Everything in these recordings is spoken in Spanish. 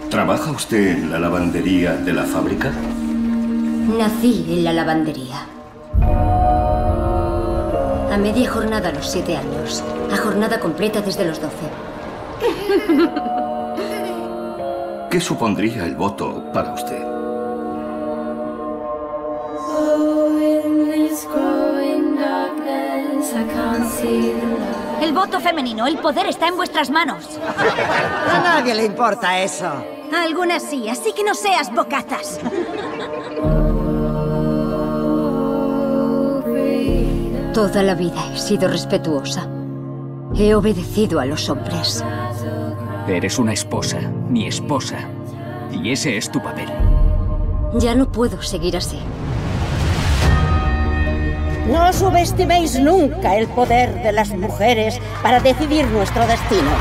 ¿Trabaja usted en la lavandería de la fábrica? Nací en la lavandería. A media jornada a los 7 años. A jornada completa desde los 12. ¿Qué supondría el voto para usted? El voto femenino, el poder está en vuestras manos. A nadie le importa eso. A algunas sí, así que no seas bocatas. Toda la vida he sido respetuosa. He obedecido a los hombres. Eres una esposa, mi esposa. Y ese es tu papel. Ya no puedo seguir así. No subestiméis nunca el poder de las mujeres para decidir nuestro destino.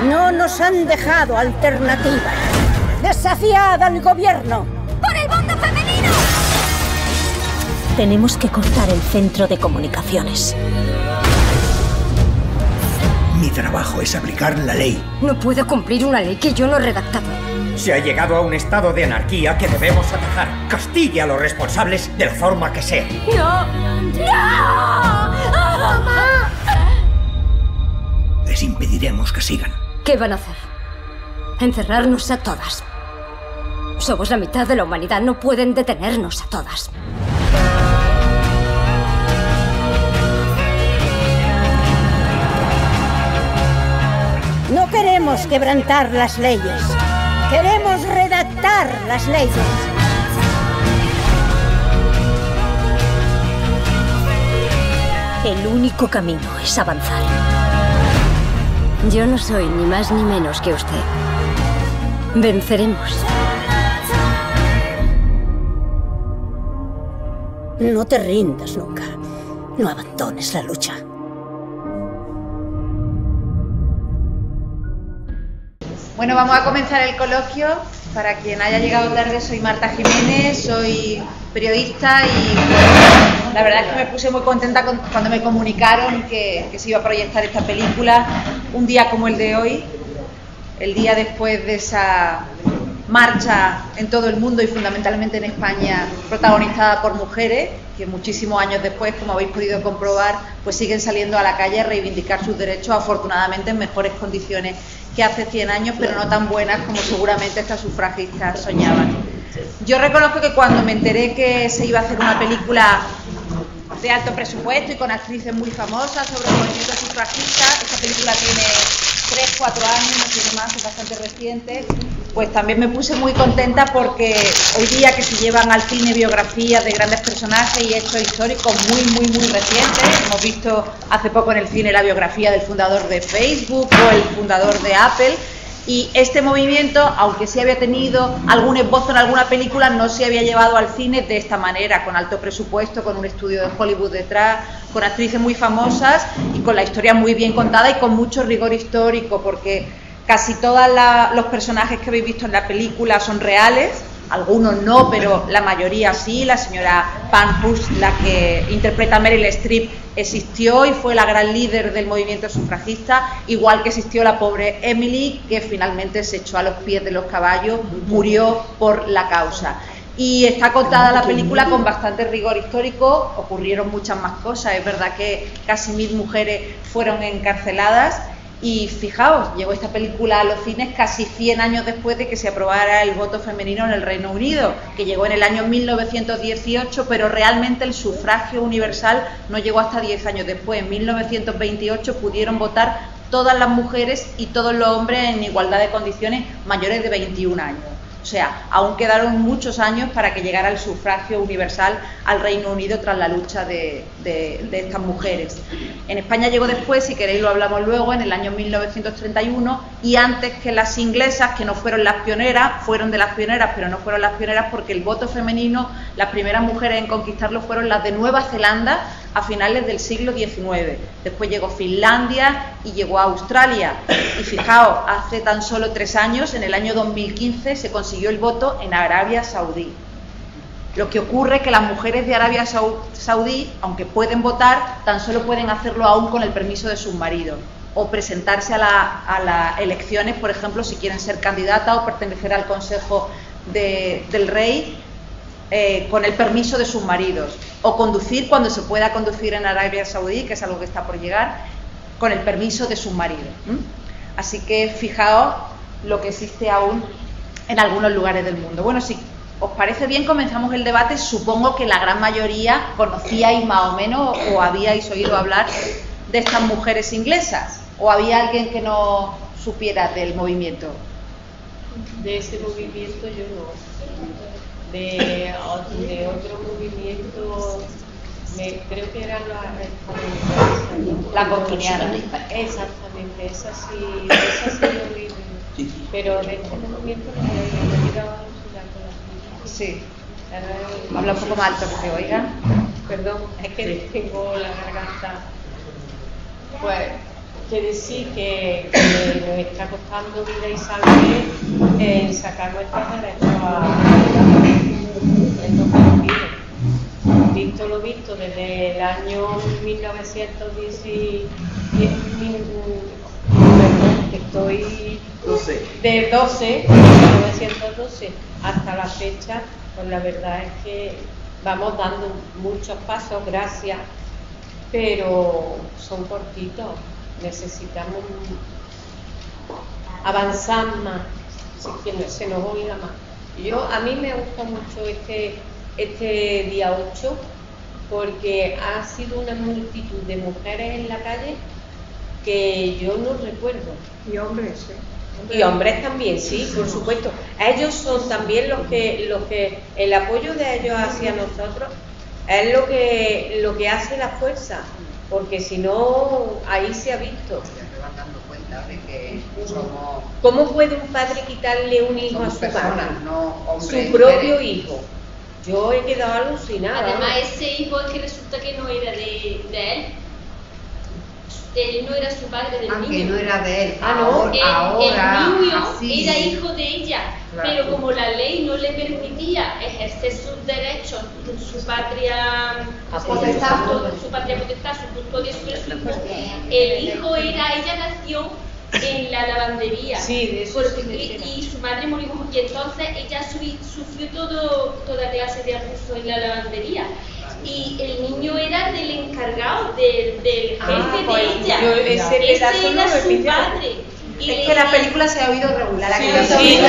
No nos han dejado alternativa. ¡Desafiad al gobierno! ¡Por el voto femenino! Tenemos que cortar el centro de comunicaciones. Mi trabajo es aplicar la ley. No puedo cumplir una ley que yo no he redactado. Se ha llegado a un estado de anarquía que debemos atajar. Castigue a los responsables de la forma que sea. ¡No! ¡No! ¡Mamá! Les impediremos que sigan. ¿Qué van a hacer? Encerrarnos a todas. Somos la mitad de la humanidad. No pueden detenernos a todas. No queremos quebrantar las leyes. Queremos redactar las leyes. El único camino es avanzar. Yo no soy ni más ni menos que usted. Venceremos. No te rindas nunca. No abandones la lucha. Bueno, vamos a comenzar el coloquio. Para quien haya llegado tarde, soy Marta Jiménez, soy periodista y bueno, la verdad es que me puse muy contenta cuando me comunicaron que se iba a proyectar esta película un día como el de hoy, el día después de esa marcha en todo el mundo y fundamentalmente en España protagonizada por mujeres que muchísimos años después, como habéis podido comprobar, pues siguen saliendo a la calle a reivindicar sus derechos, afortunadamente en mejores condiciones que hace 100 años, pero no tan buenas como seguramente estas sufragistas soñaban. Yo reconozco que cuando me enteré que se iba a hacer una película de alto presupuesto y con actrices muy famosas sobre el movimiento sufragista, esta película tiene 3, 4 años, no tiene más, es bastante reciente, pues también me puse muy contenta porque hoy día que se llevan al cine biografías de grandes personajes y hechos históricos muy recientes, hemos visto hace poco en el cine la biografía del fundador de Facebook o el fundador de Apple, y este movimiento, aunque sí había tenido algún esbozo en alguna película, no se había llevado al cine de esta manera, con alto presupuesto, con un estudio de Hollywood detrás, con actrices muy famosas y con la historia muy bien contada y con mucho rigor histórico, porque casi todos los personajes que habéis visto en la película son reales, algunos no, pero la mayoría sí. La señora Pankhurst, la que interpreta a Meryl Streep, existió y fue la gran líder del movimiento sufragista, igual que existió la pobre Emily, que finalmente se echó a los pies de los caballos, murió por la causa. Y está contada la película con bastante rigor histórico, ocurrieron muchas más cosas, es verdad que casi 1000 mujeres fueron encarceladas. Y fijaos, llegó esta película a los cines casi 100 años después de que se aprobara el voto femenino en el Reino Unido, que llegó en el año 1918, pero realmente el sufragio universal no llegó hasta 10 años después. En 1928 pudieron votar todas las mujeres y todos los hombres en igualdad de condiciones mayores de 21 años. O sea, aún quedaron muchos años para que llegara el sufragio universal al Reino Unido tras la lucha de estas mujeres. En España llegó después, si queréis lo hablamos luego, en el año 1931, y antes que las inglesas, que no fueron las pioneras, fueron de las pioneras, pero no fueron las pioneras porque el voto femenino, las primeras mujeres en conquistarlo fueron las de Nueva Zelanda a finales del siglo XIX. Después llegó Finlandia y llegó a Australia. Y fijaos, hace tan solo 3 años, en el año 2015, se consiguió el voto en Arabia Saudí. Lo que ocurre es que las mujeres de Arabia Saudí, aunque pueden votar, tan solo pueden hacerlo aún con el permiso de sus maridos. o presentarse a las elecciones, por ejemplo, si quieren ser candidata o pertenecer al Consejo del Rey, con el permiso de sus maridos, o conducir cuando se pueda conducir en Arabia Saudí, que es algo que está por llegar, con el permiso de sus maridos. Así que fijaos lo que existe aún en algunos lugares del mundo. Bueno, si os parece bien, comenzamos el debate. Supongo que la gran mayoría conocíais más o menos o habíais oído hablar de estas mujeres inglesas, o había alguien que no supiera del movimiento. De ese movimiento yo no. De otro movimiento, creo que era la contuniana. Exactamente, esa sí lo vi. Pero de este movimiento no me he ido a alucinar con las. Sí. Habla un poco más alto que te oigan. Perdón, es que tengo la garganta. Pues quiere decir que nos está costando vida y sangre en sacar nuestros derechos en lo que nos piden. Visto lo visto desde el año 1910, estoy de 1912 hasta la fecha, pues la verdad es que vamos dando muchos pasos, gracias, pero son cortitos. Necesitamos avanzar más, que se nos oiga más. A mí me gusta mucho este día 8 porque ha sido una multitud de mujeres en la calle que yo no recuerdo. Y hombres, sí. Y hombres también, sí, por supuesto. Ellos son también los que el apoyo de ellos hacia nosotros es lo que hace la fuerza. Porque si no, ahí se ha visto. Se van dando cuenta de que somos... ¿Cómo puede un padre quitarle un hijo a su madre? No, su propio hijo. Yo he quedado alucinada. Además, ese hijo es que resulta que no era de él. Él no era su padre del niño. Que no era de él. No. El niño así. era hijo de ella, Claro. pero como la ley no le permitía ejercer sus derechos, su patria potestad, su custodia sobre su hijo, el hijo era, ella nació en la lavandería. Sí, de eso y su madre murió, y entonces ella sufrió toda clase de abuso en la lavandería. Y el niño era del encargado, del jefe pues, de ella. Ese era su padre. Y es que la película se ha oído regular. La película se ha oído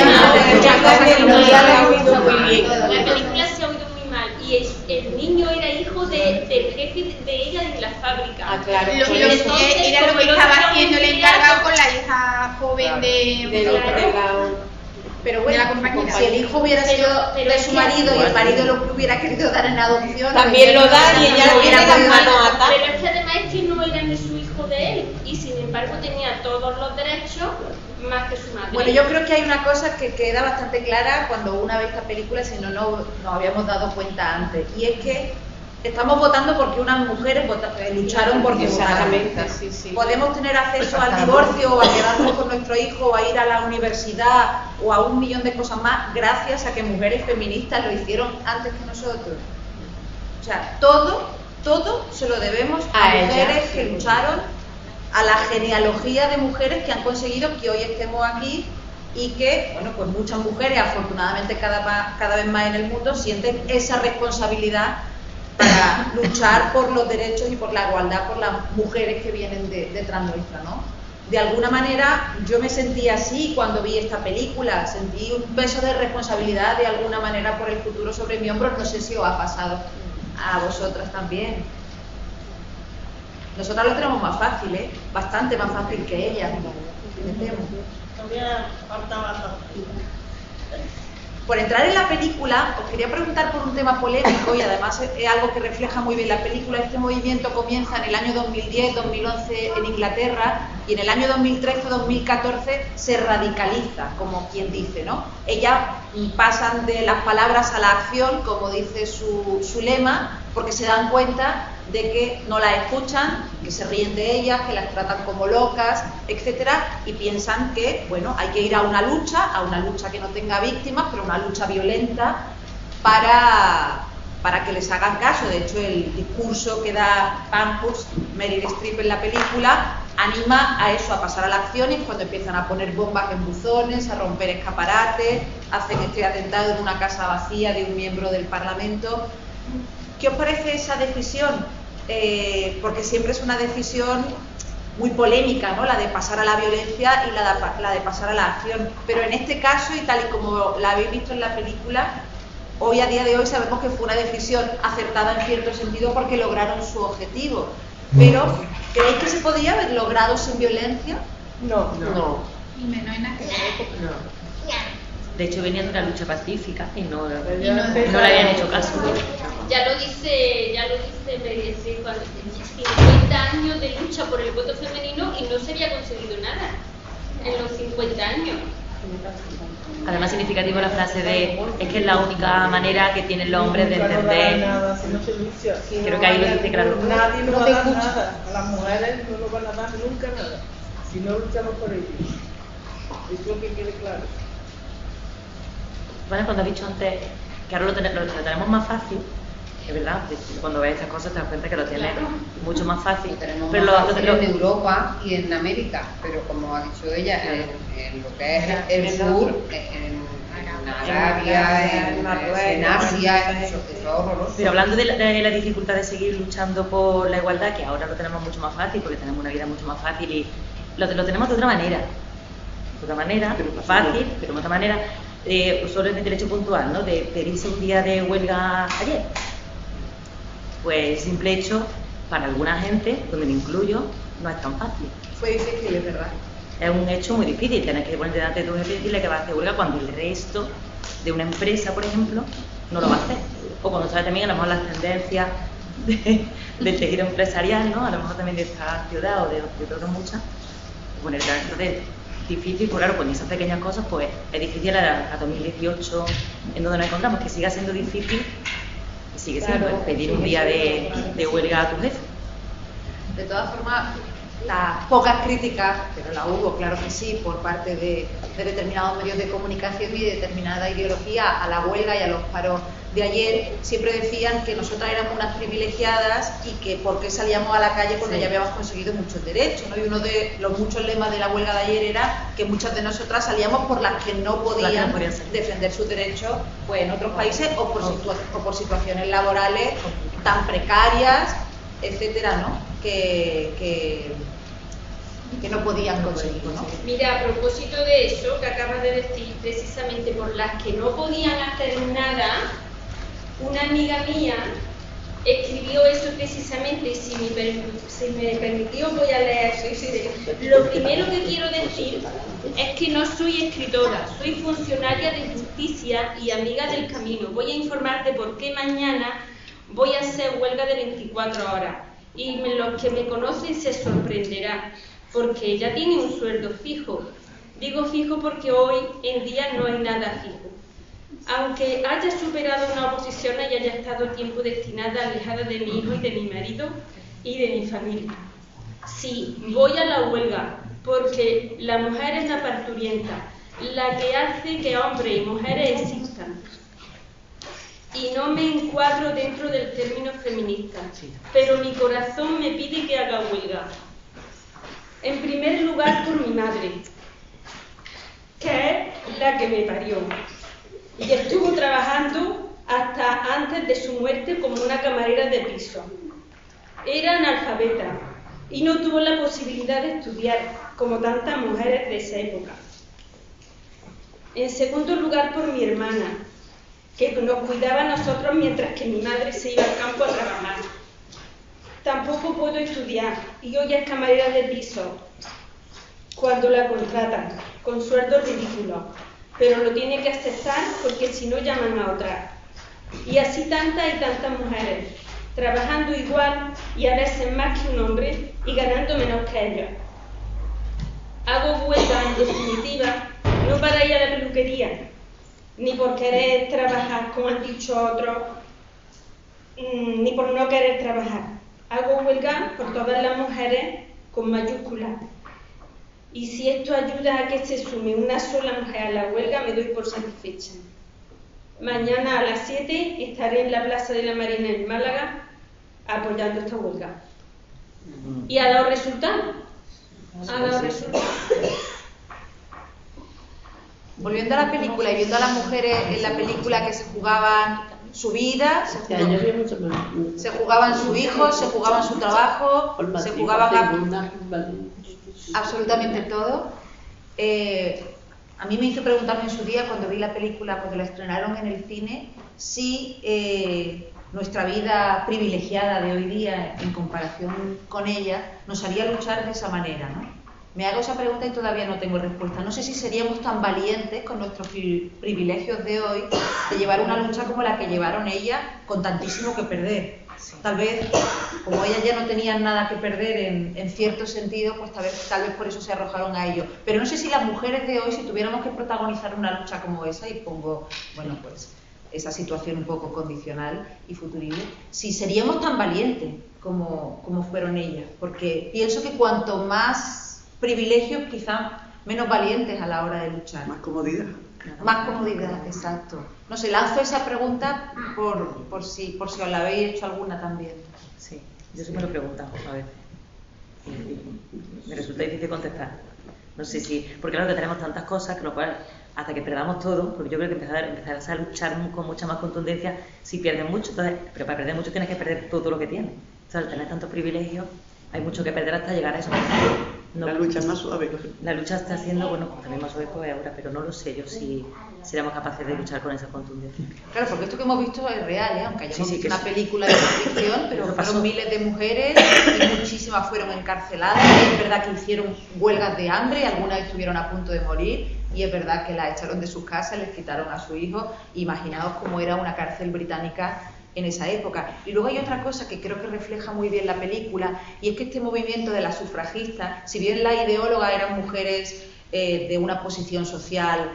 muy mal. Y el niño era hijo del jefe de ella de la fábrica. Claro. Era lo que estaba haciendo el encargado con la hija joven Pero bueno, si el hijo hubiera sido de su marido y el marido lo hubiera querido dar en adopción, también lo da y ella lo tiene las manos atadas. Pero es que además es que no era ni su hijo de él y sin embargo tenía todos los derechos más que su madre. Bueno, yo creo que hay una cosa que queda bastante clara cuando una ve esta película, si no nos habíamos dado cuenta antes, y es que estamos votando porque unas mujeres lucharon porque votaran. Sí. Podemos tener acceso al divorcio o a quedarnos con nuestro hijo o a ir a la universidad o a 1 millón de cosas más gracias a que mujeres feministas lo hicieron antes que nosotros. O sea, todo se lo debemos a mujeres que lucharon, a la genealogía de mujeres que han conseguido que hoy estemos aquí y que, bueno, pues muchas mujeres, afortunadamente cada vez más en el mundo, sienten esa responsabilidad para luchar por los derechos y por la igualdad por las mujeres que vienen detrás nuestra, ¿no? De alguna manera yo me sentí así cuando vi esta película, sentí un peso de responsabilidad de alguna manera por el futuro sobre mi hombro. No sé si os ha pasado a vosotras también. Nosotras lo tenemos más fácil, bastante más fácil que ellas. Por entrar en la película, os quería preguntar por un tema polémico y además es algo que refleja muy bien la película. Este movimiento comienza en el año 2010-2011 en Inglaterra y en el año 2013-2014 se radicaliza, como quien dice, ¿no? Ellas pasan de las palabras a la acción, como dice su lema, porque se dan cuenta de que no las escuchan, que se ríen de ellas, que las tratan como locas, etcétera, y piensan que, bueno, hay que ir a una lucha que no tenga víctimas, pero una lucha violenta para que les hagan caso. De hecho, el discurso que da Pankhurst, Meryl Streep en la película, anima a eso, a pasar a la acción, y cuando empiezan a poner bombas en buzones, a romper escaparates, hacen este atentado en una casa vacía de un miembro del Parlamento. ¿Qué os parece esa decisión? Porque siempre es una decisión muy polémica, ¿no? La de pasar a la violencia y la de pasar a la acción. Pero en este caso, y tal y como la habéis visto en la película, hoy, a día de hoy, sabemos que fue una decisión acertada en cierto sentido porque lograron su objetivo. Pero, ¿creéis que se podía haber logrado sin violencia? No. Y menos en aquella época. De hecho, venían de una lucha pacífica y no le habían hecho caso. Ya lo dice Méliès, cuando 50 años de lucha por el voto femenino y no se había conseguido nada en los 50 años. Además, significativo la frase de es que es la única manera que tienen los hombres de entender. Creo que ahí lo dice claro. Nadie nos va a dar nada. A las mujeres no nos van a dar nunca nada si no luchamos por ello. Eso que quede claro. Bueno, cuando has dicho antes que ahora lo tenemos más fácil, es verdad, cuando ves estas cosas te das cuenta que lo tienes mucho más fácil. Lo tenemos pero más fácil en Europa y en América, pero como ha dicho ella, en lo que es el sur, en Arabia, en Asia, eso es horroroso. Pero hablando de la dificultad de seguir luchando por la igualdad, que ahora lo tenemos mucho más fácil, porque tenemos una vida mucho más fácil y lo tenemos de otra manera. De otra manera, fácil, pero de otra manera. Solo en el derecho puntual, ¿no? De pedirse un día de huelga ayer. Pues el simple hecho, para alguna gente, donde me incluyo, no es tan fácil. Fue difícil, es verdad. Es un hecho muy difícil, tienes que ponerte delante de tu jefe y decirle que vas a hacer huelga cuando el resto de una empresa, por ejemplo, no lo va a hacer. O cuando sabes también a lo mejor las tendencias del tejido empresarial, ¿no? A lo mejor también de esta ciudad o de otras muchas. Bueno, entonces, difícil, pues claro, con esas pequeñas cosas, pues es difícil a 2018, en donde nos encontramos, que siga siendo difícil, y sigue siendo pedir un día de huelga a tu jefe. De todas formas, las pocas críticas, pero la hubo, claro que sí, por parte de determinados medios de comunicación y de determinada ideología a la huelga y a los paros de ayer, siempre decían que nosotras éramos unas privilegiadas y que por qué salíamos a la calle cuando ya habíamos conseguido muchos derechos, ¿no? Y uno de los muchos lemas de la huelga de ayer era que muchas de nosotras salíamos por las que no podían defender sus derechos, pues en otros países o por situaciones laborales tan precarias, etcétera, ¿no? Que no podían conseguir, ¿no? Mira, a propósito de eso que acabas de decir, precisamente por las que no podían hacer nada, una amiga mía escribió eso precisamente, y si me permitió voy a leer. Lo primero que quiero decir es que no soy escritora, soy funcionaria de justicia y amiga del camino. Voy a informar de por qué mañana voy a hacer huelga de 24 horas. Y los que me conocen se sorprenderán, porque ella tiene un sueldo fijo. Digo fijo porque hoy en día no hay nada fijo. Aunque haya superado una oposición y haya estado tiempo destinada alejada de mi hijo y de mi marido y de mi familia. Sí, voy a la huelga, porque la mujer es la parturienta, la que hace que hombres y mujeres existan. Y no me encuadro dentro del término feminista, pero mi corazón me pide que haga huelga. En primer lugar por mi madre, que es la que me parió, y estuvo trabajando hasta antes de su muerte como una camarera de piso. Era analfabeta y no tuvo la posibilidad de estudiar, como tantas mujeres de esa época. En segundo lugar por mi hermana, que nos cuidaba a nosotros mientras que mi madre se iba al campo a trabajar. Tampoco puedo estudiar y hoy es camarera de piso cuando la contratan, con sueldos ridículos, pero lo tiene que aceptar porque si no llaman a otra. Y así tantas y tantas mujeres, trabajando igual y a veces más que un hombre y ganando menos que ellos. Hago huelga, en definitiva, no para ir a la peluquería, ni por querer trabajar, como han dicho otros, ni por no querer trabajar. Hago huelga por todas las mujeres con mayúsculas. Y si esto ayuda a que se sume una sola mujer a la huelga, me doy por satisfecha. Mañana a las 7 estaré en la Plaza de la Marina en Málaga apoyando esta huelga. ¿Y ha dado resultado? Volviendo a la película y viendo a las mujeres en la película que se jugaban su vida, se jugaban su hijo, se jugaban su trabajo, se jugaban absolutamente todo. A mí me hizo preguntarme en su día, cuando vi la película, cuando la estrenaron en el cine, si nuestra vida privilegiada de hoy día, en comparación con ella, nos haría luchar de esa manera, ¿no? Me hago esa pregunta y todavía no tengo respuesta. No sé si seríamos tan valientes con nuestros privilegios de hoy de llevar una lucha como la que llevaron ellas, con tantísimo que perder. Tal vez, como ellas ya no tenían nada que perder en cierto sentido, pues tal vez por eso se arrojaron a ello. Pero no sé si las mujeres de hoy, si tuviéramos que protagonizar una lucha como esa, y pongo, bueno, pues esa situación un poco condicional y futurible, si seríamos tan valientes como fueron ellas. Porque pienso que cuanto más privilegios, quizá menos valientes a la hora de luchar. Más comodidad. Más comodidad, exacto. No sé, lanzo esa pregunta por si os la habéis hecho alguna también. Sí, yo sí me lo he preguntado a veces. Me resulta difícil contestar. No sé si, porque claro que tenemos tantas cosas que lo cual, hasta que perdamos todo, porque yo creo que empezarás a luchar con mucha más contundencia si pierdes mucho. Entonces, pero para perder mucho tienes que perder todo lo que tienes. O sea, al tener tantos privilegios, hay mucho que perder hasta llegar a eso. No, la lucha es más suave. La lucha está siendo, bueno, pues también más suave que ahora, pero no lo sé yo si seremos capaces de luchar con esa contundencia. Claro, porque esto que hemos visto es real, aunque hayamos visto una película de ficción, pero fueron miles de mujeres y muchísimas fueron encarceladas. Es verdad que hicieron huelgas de hambre, algunas estuvieron a punto de morir, y es verdad que las echaron de sus casas, les quitaron a su hijo. Imaginaos cómo era una cárcel británica en esa época. Y luego hay otra cosa que creo que refleja muy bien la película, y es que este movimiento de las sufragistas, si bien las ideólogas eran mujeres de una posición social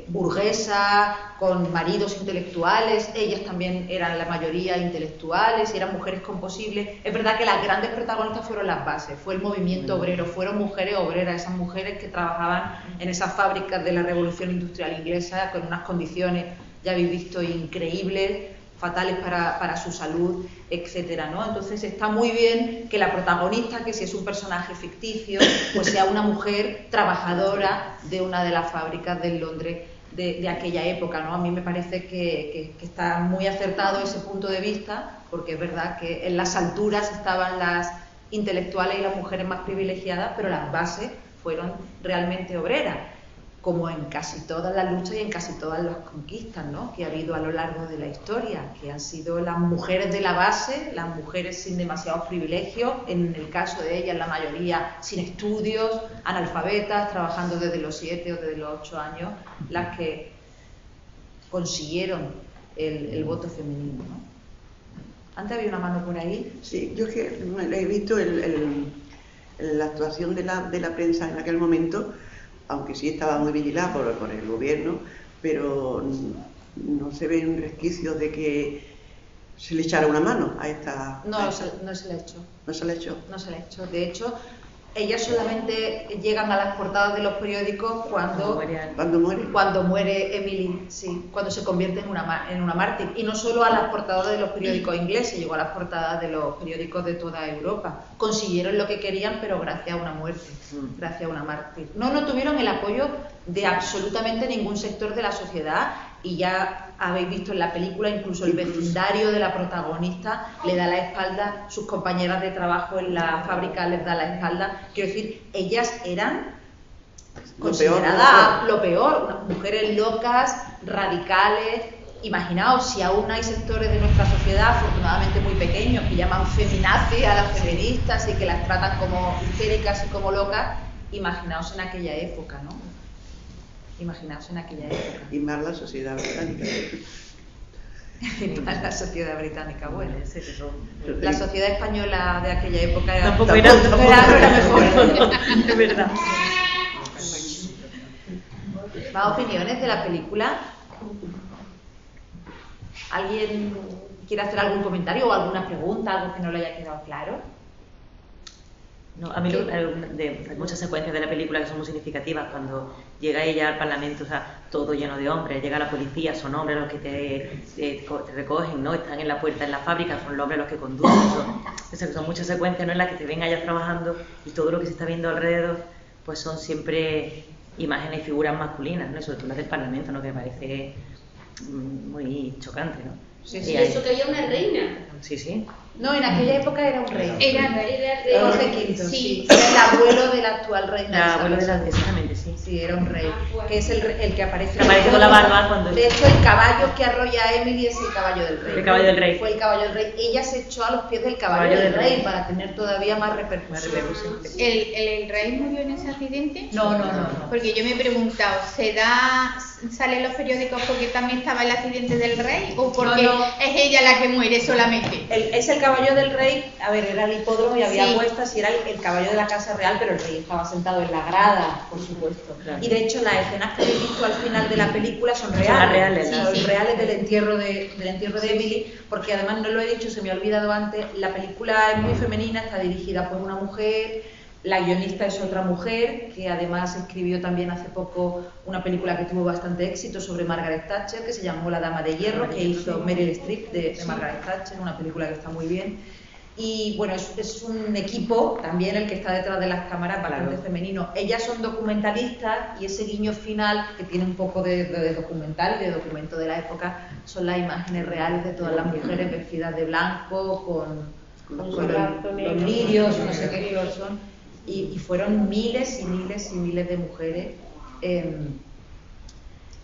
burguesa, con maridos intelectuales, ellas también eran la mayoría intelectuales y eran mujeres composibles. Es verdad que las grandes protagonistas fueron las bases, fue el movimiento obrero, fueron mujeres obreras, esas mujeres que trabajaban en esas fábricas de la Revolución Industrial Inglesa con unas condiciones, ya habéis visto, increíbles, fatales para su salud, etcétera, ¿no? Entonces está muy bien que la protagonista, que si es un personaje ficticio, pues sea una mujer trabajadora de una de las fábricas de Londres de aquella época, ¿no? A mí me parece que está muy acertado ese punto de vista, porque es verdad que en las alturas estaban las intelectuales y las mujeres más privilegiadas, pero las bases fueron realmente obreras, como en casi todas las luchas y en casi todas las conquistas, ¿no?, que ha habido a lo largo de la historia, que han sido las mujeres de la base, las mujeres sin demasiados privilegios, en el caso de ellas la mayoría sin estudios, analfabetas, trabajando desde los 7 o desde los 8 años, las que consiguieron el voto femenino, ¿no? Antes había una mano por ahí. Sí, yo es que he visto la actuación de la prensa en aquel momento, aunque sí estaba muy vigilada por el gobierno, pero no se ven resquicios de que se le echara una mano a esta... No se le ha hecho. ¿No se le ha hecho? No se le ha hecho. De hecho, ellas solamente llegan a las portadas de los periódicos cuando muere Emily, sí, cuando se convierte en una mártir. Y no solo a las portadas de los periódicos ingleses, llegó a las portadas de los periódicos de toda Europa. Consiguieron lo que querían, pero gracias a una muerte, gracias a una mártir. No tuvieron el apoyo de absolutamente ningún sector de la sociedad, y ya habéis visto en la película, incluso el vecindario de la protagonista le da la espalda, sus compañeras de trabajo en la fábrica les da la espalda. Quiero decir, ellas eran consideradas lo peor, unas mujeres locas, radicales. Imaginaos, si aún hay sectores de nuestra sociedad, afortunadamente muy pequeños, que llaman feminazis a las feministas y que las tratan como histéricas y como locas, imaginaos en aquella época, ¿no? Imaginaos en aquella época. Y más la sociedad británica. Y más la sociedad británica, bueno. La sociedad española de aquella época era tampoco era mejor. De verdad. ¿Más opiniones de la película? ¿Alguien quiere hacer algún comentario o alguna pregunta, algo que no le haya quedado claro? No, a mí hay muchas secuencias de la película que son muy significativas. Cuando llega ella al Parlamento, o sea, todo lleno de hombres, llega la policía, son hombres los que te recogen, ¿no? Están en la puerta, en la fábrica, son los hombres los que conducen. Son muchas secuencias, ¿no?, en las que te ven allá trabajando y todo lo que se está viendo alrededor, pues son siempre imágenes y figuras masculinas, ¿no? Y sobre todo las del Parlamento, ¿no?, que me parece muy chocante, ¿no? Sí, sí. Eso que había una reina. Sí, sí. No, en aquella época era un rey. Era rey. Jorge V, sí. Era el abuelo del actual rey. El abuelo exactamente, sí. Sí, era un rey. Que es el que aparece. Que aparece con la barba cuando. De hecho, el caballo que arrolla a Emily es el caballo del rey. El caballo del rey. Fue el caballo del rey. Ella se echó a los pies del caballo del rey para tener todavía más repercusión. ¿El rey murió en ese accidente? No. Porque yo me he preguntado, ¿sale en los periódicos porque también estaba el accidente del rey o porque es ella la que muere solamente? Es el caballo del rey. A ver, era el hipódromo y había apuestas y era el caballo de la casa real, pero el rey estaba sentado en la grada, por supuesto. Claro. Y de hecho las escenas que habéis visto al final de la película son reales. Son reales del entierro de Emily, porque además no lo he dicho, se me ha olvidado antes, la película es muy femenina, está dirigida por una mujer. La guionista es otra mujer, que además escribió también hace poco una película que tuvo bastante éxito sobre Margaret Thatcher, que se llamó La Dama de Hierro, que hizo Meryl Streep de Margaret Thatcher, una película que está muy bien. Y bueno, es un equipo también el que está detrás de las cámaras bastante femenino. Ellas son documentalistas y ese guiño final, que tiene un poco de documental y de documento de la época, son las imágenes reales de todas las mujeres vestidas de blanco, con los lirios, no sé qué flor son. Y fueron miles y miles y miles de mujeres en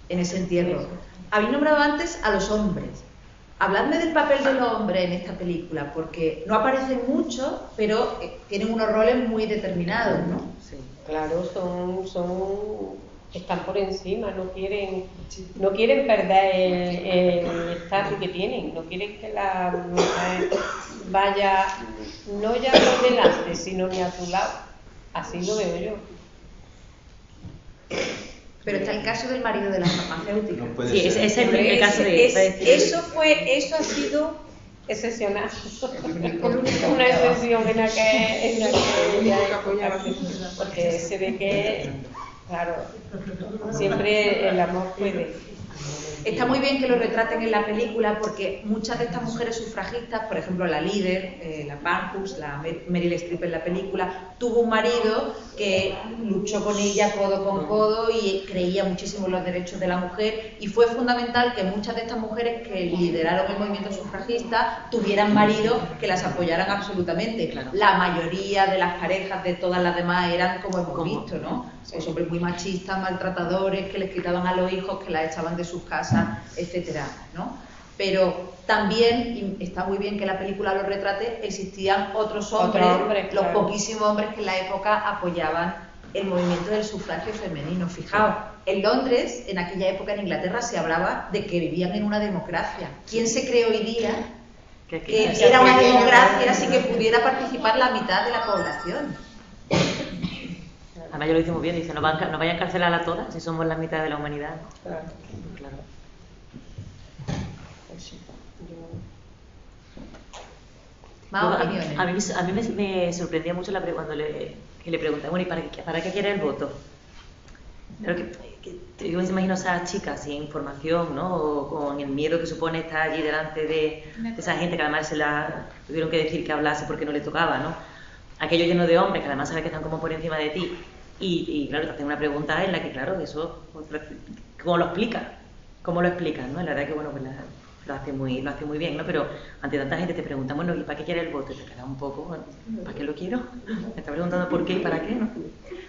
ese entierro. Habéis nombrado antes a los hombres. Habladme del papel de los hombres en esta película, porque no aparecen mucho, pero tienen unos roles muy determinados, ¿no? Sí, claro, están por encima, no quieren perder el estatus que tienen, no quieren que la mujer vaya, no ya por delante, sino ni a su lado. Así lo veo yo. Pero está el caso del marido de la farmacéutica. No sí, ese es el caso de eso ha sido excepcional. Una excepción en aquella porque se ve que, claro, siempre el amor puede. Está muy bien que lo retraten en la película porque muchas de estas mujeres sufragistas, por ejemplo la líder, la Parkhurst, la Meryl Streep en la película, tuvo un marido que luchó con ella codo con codo y creía muchísimo en los derechos de la mujer, y fue fundamental que muchas de estas mujeres que lideraron el movimiento sufragista tuvieran maridos que las apoyaran absolutamente. La mayoría de las parejas de todas las demás eran como hemos visto, ¿no? Pues hombres muy machistas, maltratadores, que les quitaban a los hijos, que las echaban de sus casas, etcétera, ¿no? Pero también, y está muy bien que la película lo retrate, existían otros hombres, los poquísimos hombres que en la época apoyaban el movimiento del sufragio femenino. Fijaos, en Londres, en aquella época en Inglaterra, se hablaba de que vivían en una democracia. ¿Quién se cree hoy día que era una democracia sin que pudiera participar la mitad de la población? Además yo lo hice muy bien, dice, no vayan a encarcelar a todas si somos la mitad de la humanidad. Claro. A mí me sorprendía mucho cuando le preguntaban, bueno, ¿y para qué quiere el voto? Claro yo me imagino a esas chicas sin información, ¿no? O con el miedo que supone estar allí delante de esa gente que además se la tuvieron que decir que hablase porque no le tocaba, ¿no? Aquello lleno de hombres que además saben que están como por encima de ti. Y claro, te hacen una pregunta en la que, claro, eso, ¿cómo lo explicas? ¿Cómo lo explicas, no? La verdad que, bueno, pues lo hace muy bien, ¿no? Pero ante tanta gente te preguntan, bueno, ¿y para qué quieres el voto? Y te quedas un poco, bueno, ¿para qué lo quiero? Me está preguntando por qué y para qué, ¿no?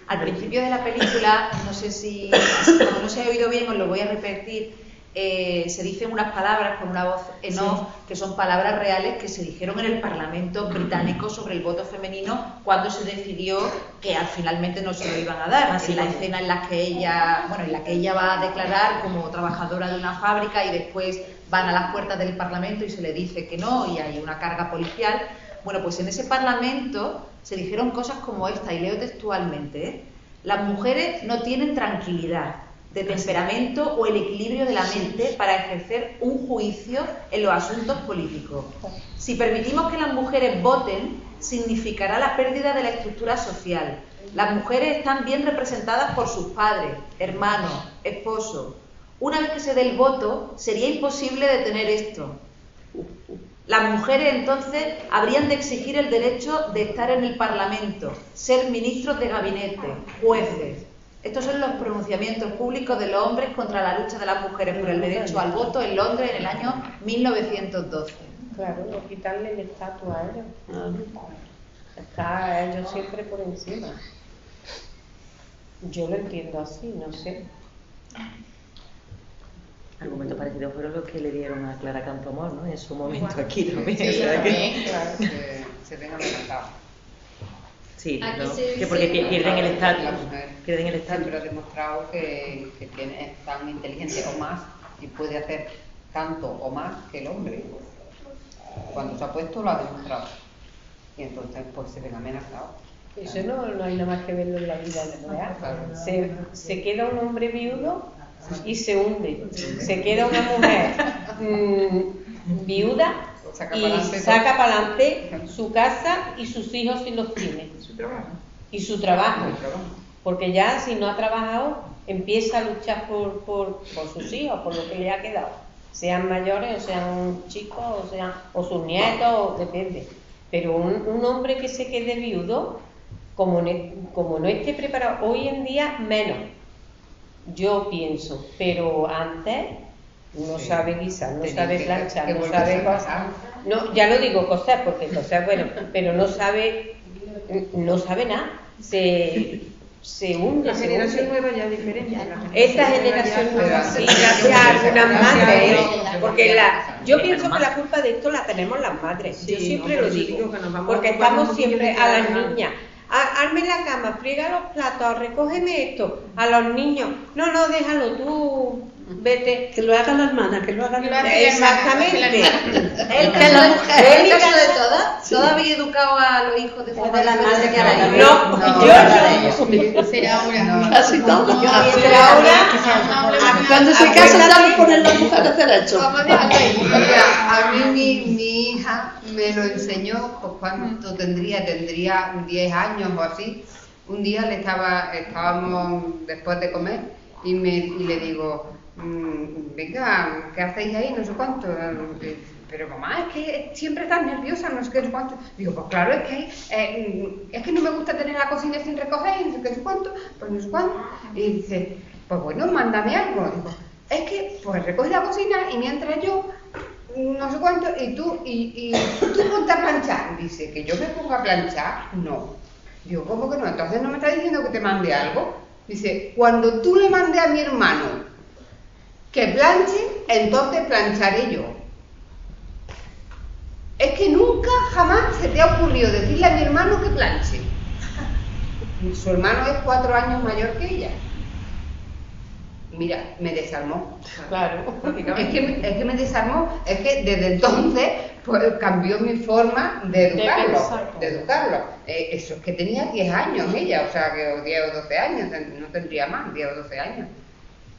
Al principio de la película, no sé si, como no se ha oído bien, os lo voy a repetir, se dicen unas palabras con una voz en off, que son palabras reales que se dijeron en el Parlamento británico sobre el voto femenino cuando se decidió que finalmente no se lo iban a dar. En la escena en la que ella va a declarar como trabajadora de una fábrica y después van a las puertas del Parlamento y se le dice que no y hay una carga policial. Bueno, pues en ese Parlamento se dijeron cosas como esta, y leo textualmente, las mujeres no tienen tranquilidad, de temperamento o el equilibrio de la mente para ejercer un juicio en los asuntos políticos. Si permitimos que las mujeres voten, significará la pérdida de la estructura social. Las mujeres están bien representadas por sus padres, hermanos, esposos. Una vez que se dé el voto, sería imposible detener esto. Las mujeres entonces habrían de exigir el derecho de estar en el Parlamento, ser ministros de gabinete, jueces. Estos son los pronunciamientos públicos de los hombres contra la lucha de las mujeres por el derecho al voto en Londres en el año 1912. Claro, no quitarle el estatus a ellos. Está a ellos siempre por encima. Yo lo entiendo así, no sé. Argumentos parecidos fueron los que le dieron a Clara Campoamor, ¿no? En su momento aquí también. Sí, también, claro, se ven amenazados. Sí, ¿no? Que porque pierden el estatus. Pierden el estatus. Siempre ha demostrado que es tan inteligente o más y puede hacer tanto o más que el hombre. Cuando se ha puesto lo ha demostrado. Y entonces pues se ven amenazados. Eso no hay nada más que verlo en la vida real. Claro. Se queda un hombre viudo y se hunde. Se queda una mujer viuda y saca para adelante su casa y sus hijos si los tiene. Y su trabajo. Porque ya si no ha trabajado, empieza a luchar por sus hijos, por lo que le ha quedado. Sean mayores o sean chicos o sus nietos, depende. Pero un hombre que se quede viudo, como no esté preparado, hoy en día menos, yo pienso, pero antes no sabe guisar, no sabe planchar, no sabe cosas. No, ya lo digo cosas, porque cosas, bueno, pero no sabe nada, se hunde. La generación nueva ya es diferente. Esta generación nueva, sí, gracias a algunas madres, porque yo pienso que la culpa de esto la tenemos las madres, yo siempre lo digo, porque estamos siempre a las niñas. Arme la cama, friega los platos, recógeme esto. A los niños, no, déjalo tú, vete. Que lo haga la hermana, que lo haga la hermana. Exactamente. El caso de todas habéis educado a los hijos de forma diferente. No, será una. Casi todos. Cuando se casan, ya ponen las mujeres derecho. A mí mi hija me lo enseñó, pues cuando tendría 10 años o así. Un día estábamos después de comer y le digo, venga, ¿qué hacéis ahí? No sé cuánto. Pero mamá, es que siempre estás nerviosa, no sé qué, no sé cuánto. Digo, pues claro, es que no me gusta tener la cocina sin recoger, no sé qué, no sé cuánto, pues no sé cuánto. Y dice, pues bueno, mándame algo. Digo, es que, pues recoge la cocina y mientras yo, no sé cuánto, y tú ponte a planchar. Dice, ¿que yo me ponga a planchar? No. Digo, ¿cómo que no? Entonces no me está diciendo que te mande algo. Dice, cuando tú le mandes a mi hermano que planche, entonces plancharé yo. Es que nunca, jamás se te ha ocurrido decirle a mi hermano que planche. Su hermano es 4 años mayor que ella. Mira, me desarmó. Claro, es que me desarmó. Es que desde entonces pues, cambió mi forma de educarlo. Eso es que tenía 10 años ella, o sea, que 10 o 12 años, no tendría más, 10 o 12 años.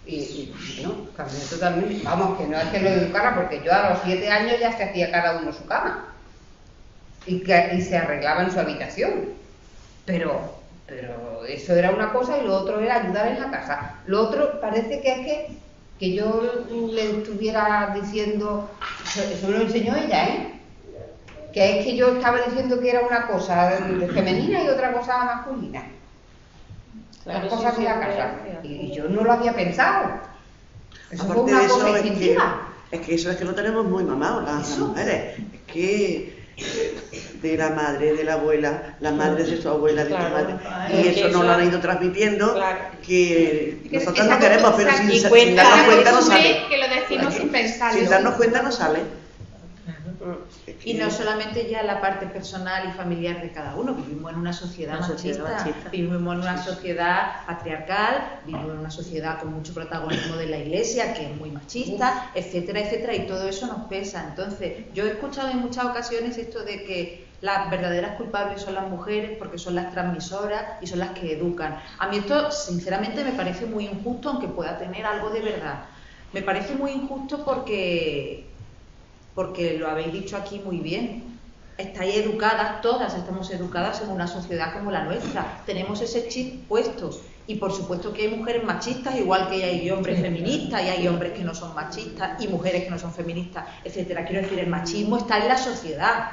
Y no, cambió totalmente. Vamos, que no es que lo educara, porque yo a los 7 años ya se hacía cada uno su cama. Y se arreglaba en su habitación. Pero eso era una cosa y lo otro era ayudar en la casa. Lo otro parece que es que yo le estuviera diciendo, eso me lo enseñó ella, que es que yo estaba diciendo que era una cosa femenina y otra cosa masculina. Las cosas de la casa. Y yo no lo había pensado. Eso fue una cosa instintiva. Es que eso es que lo tenemos muy mamado las mujeres. Es que de la madre, de la abuela, la madre de su abuela, de su madre. Y eso nos lo han ido transmitiendo, que nosotros no queremos, pero sin darnos cuenta no sale. Que lo decimos sin pensarlo. Sin darnos cuenta no sale. Y no solamente ya la parte personal y familiar de cada uno, vivimos en una sociedad machista, vivimos en una sociedad patriarcal, vivimos en una sociedad con mucho protagonismo de la iglesia, que es muy machista, etcétera, etcétera, y todo eso nos pesa. Entonces, yo he escuchado en muchas ocasiones esto de que las verdaderas culpables son las mujeres porque son las transmisoras y son las que educan. A mí esto, sinceramente, me parece muy injusto, aunque pueda tener algo de verdad. Me parece muy injusto porque lo habéis dicho aquí muy bien. Estáis educadas, todas estamos educadas en una sociedad como la nuestra. Tenemos ese chip puesto. Y por supuesto que hay mujeres machistas, igual que hay hombres feministas, y hay hombres que no son machistas, y mujeres que no son feministas, etcétera. Quiero decir, el machismo está en la sociedad.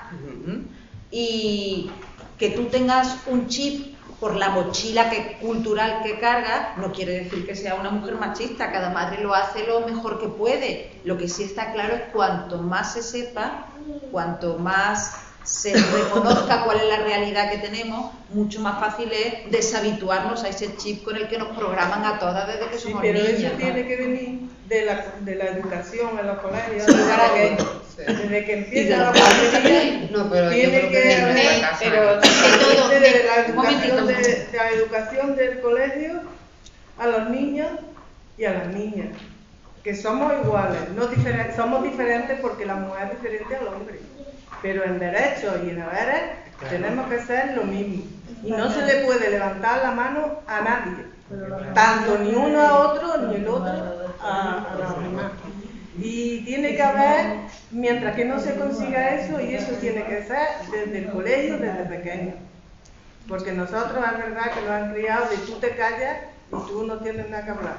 Y que tú tengas un chip por la mochila cultural que cargas, no quiere decir que sea una mujer machista. Cada madre lo hace lo mejor que puede. Lo que sí está claro es cuanto más se sepa, cuanto más se reconozca cuál es la realidad que tenemos, mucho más fácil es deshabituarnos a ese chip con el que nos programan a todas desde que somos niñas. Pero eso tiene que venir de la educación en los colegios, desde que empieza la guardería, tiene que haber, desde la educación del colegio a los niños y a las niñas, que somos iguales, somos diferentes porque la mujer es diferente al hombre. Pero en derechos y en deberes tenemos que ser lo mismo. Y no se le puede levantar la mano a nadie. Tanto ni uno a otro, ni el otro a los demás. Y tiene que haber, mientras que no se consiga eso, y eso tiene que ser desde el colegio, desde pequeño. Porque nosotros es verdad que nos han criado de tú te callas y tú no tienes nada que hablar.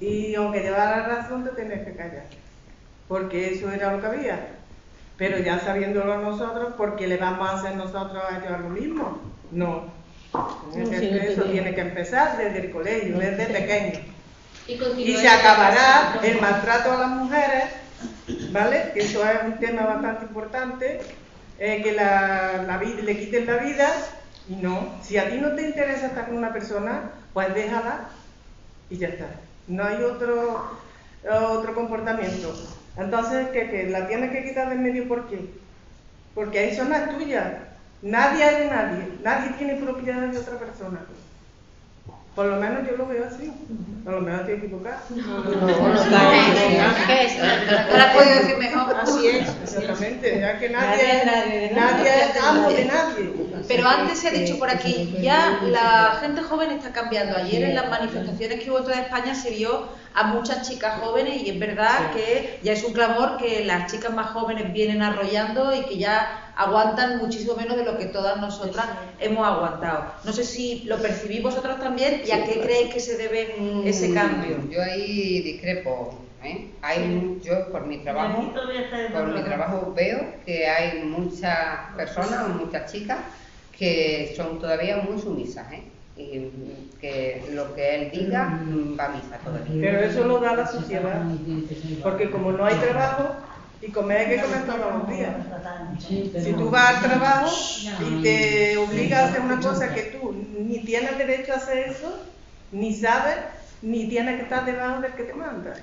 Y aunque llevara la razón, te tienes que callar. Porque eso era lo que había. Pero ya sabiéndolo nosotros, ¿por qué le vamos a hacer nosotros a ellos lo mismo? No. Eso tiene que empezar desde el colegio, desde pequeño. Y se acabará el maltrato a las mujeres, ¿vale? Que eso es un tema bastante importante, que le quiten la vida. Y no, si a ti no te interesa estar con una persona, pues déjala y ya está. No hay otro comportamiento. Entonces, que la tienes que quitar de en medio, ¿por qué? Porque eso no es tuya. Nadie es de nadie. Nadie tiene propiedad de otra persona. Por lo menos yo lo veo así. A lo mejor estoy equivocada. Ahora puedo decir mejor. Así es, exactamente. Ya que nadie es amo de nadie. Pero antes se ha dicho por aquí, ya la gente joven está cambiando. Ayer en las manifestaciones que hubo en toda España se vio a muchas chicas jóvenes y es verdad que ya es un clamor que las chicas más jóvenes vienen arrollando y que ya aguantan muchísimo menos de lo que todas nosotras hemos aguantado. No sé si lo percibís vosotros también y a qué creéis que se debe ese cambio. Yo ahí discrepo. Yo por mi trabajo veo que hay muchas personas, muchas chicas que son todavía muy sumisas, y que lo que él diga va a misa todavía. Pero eso lo da la sociedad, porque como no hay trabajo, y comer hay que comer todos los días. Si tú vas al trabajo y te obliga a hacer una cosa que tú ni tienes derecho a hacer eso, ni sabes, ni tienes que estar debajo del que te manda.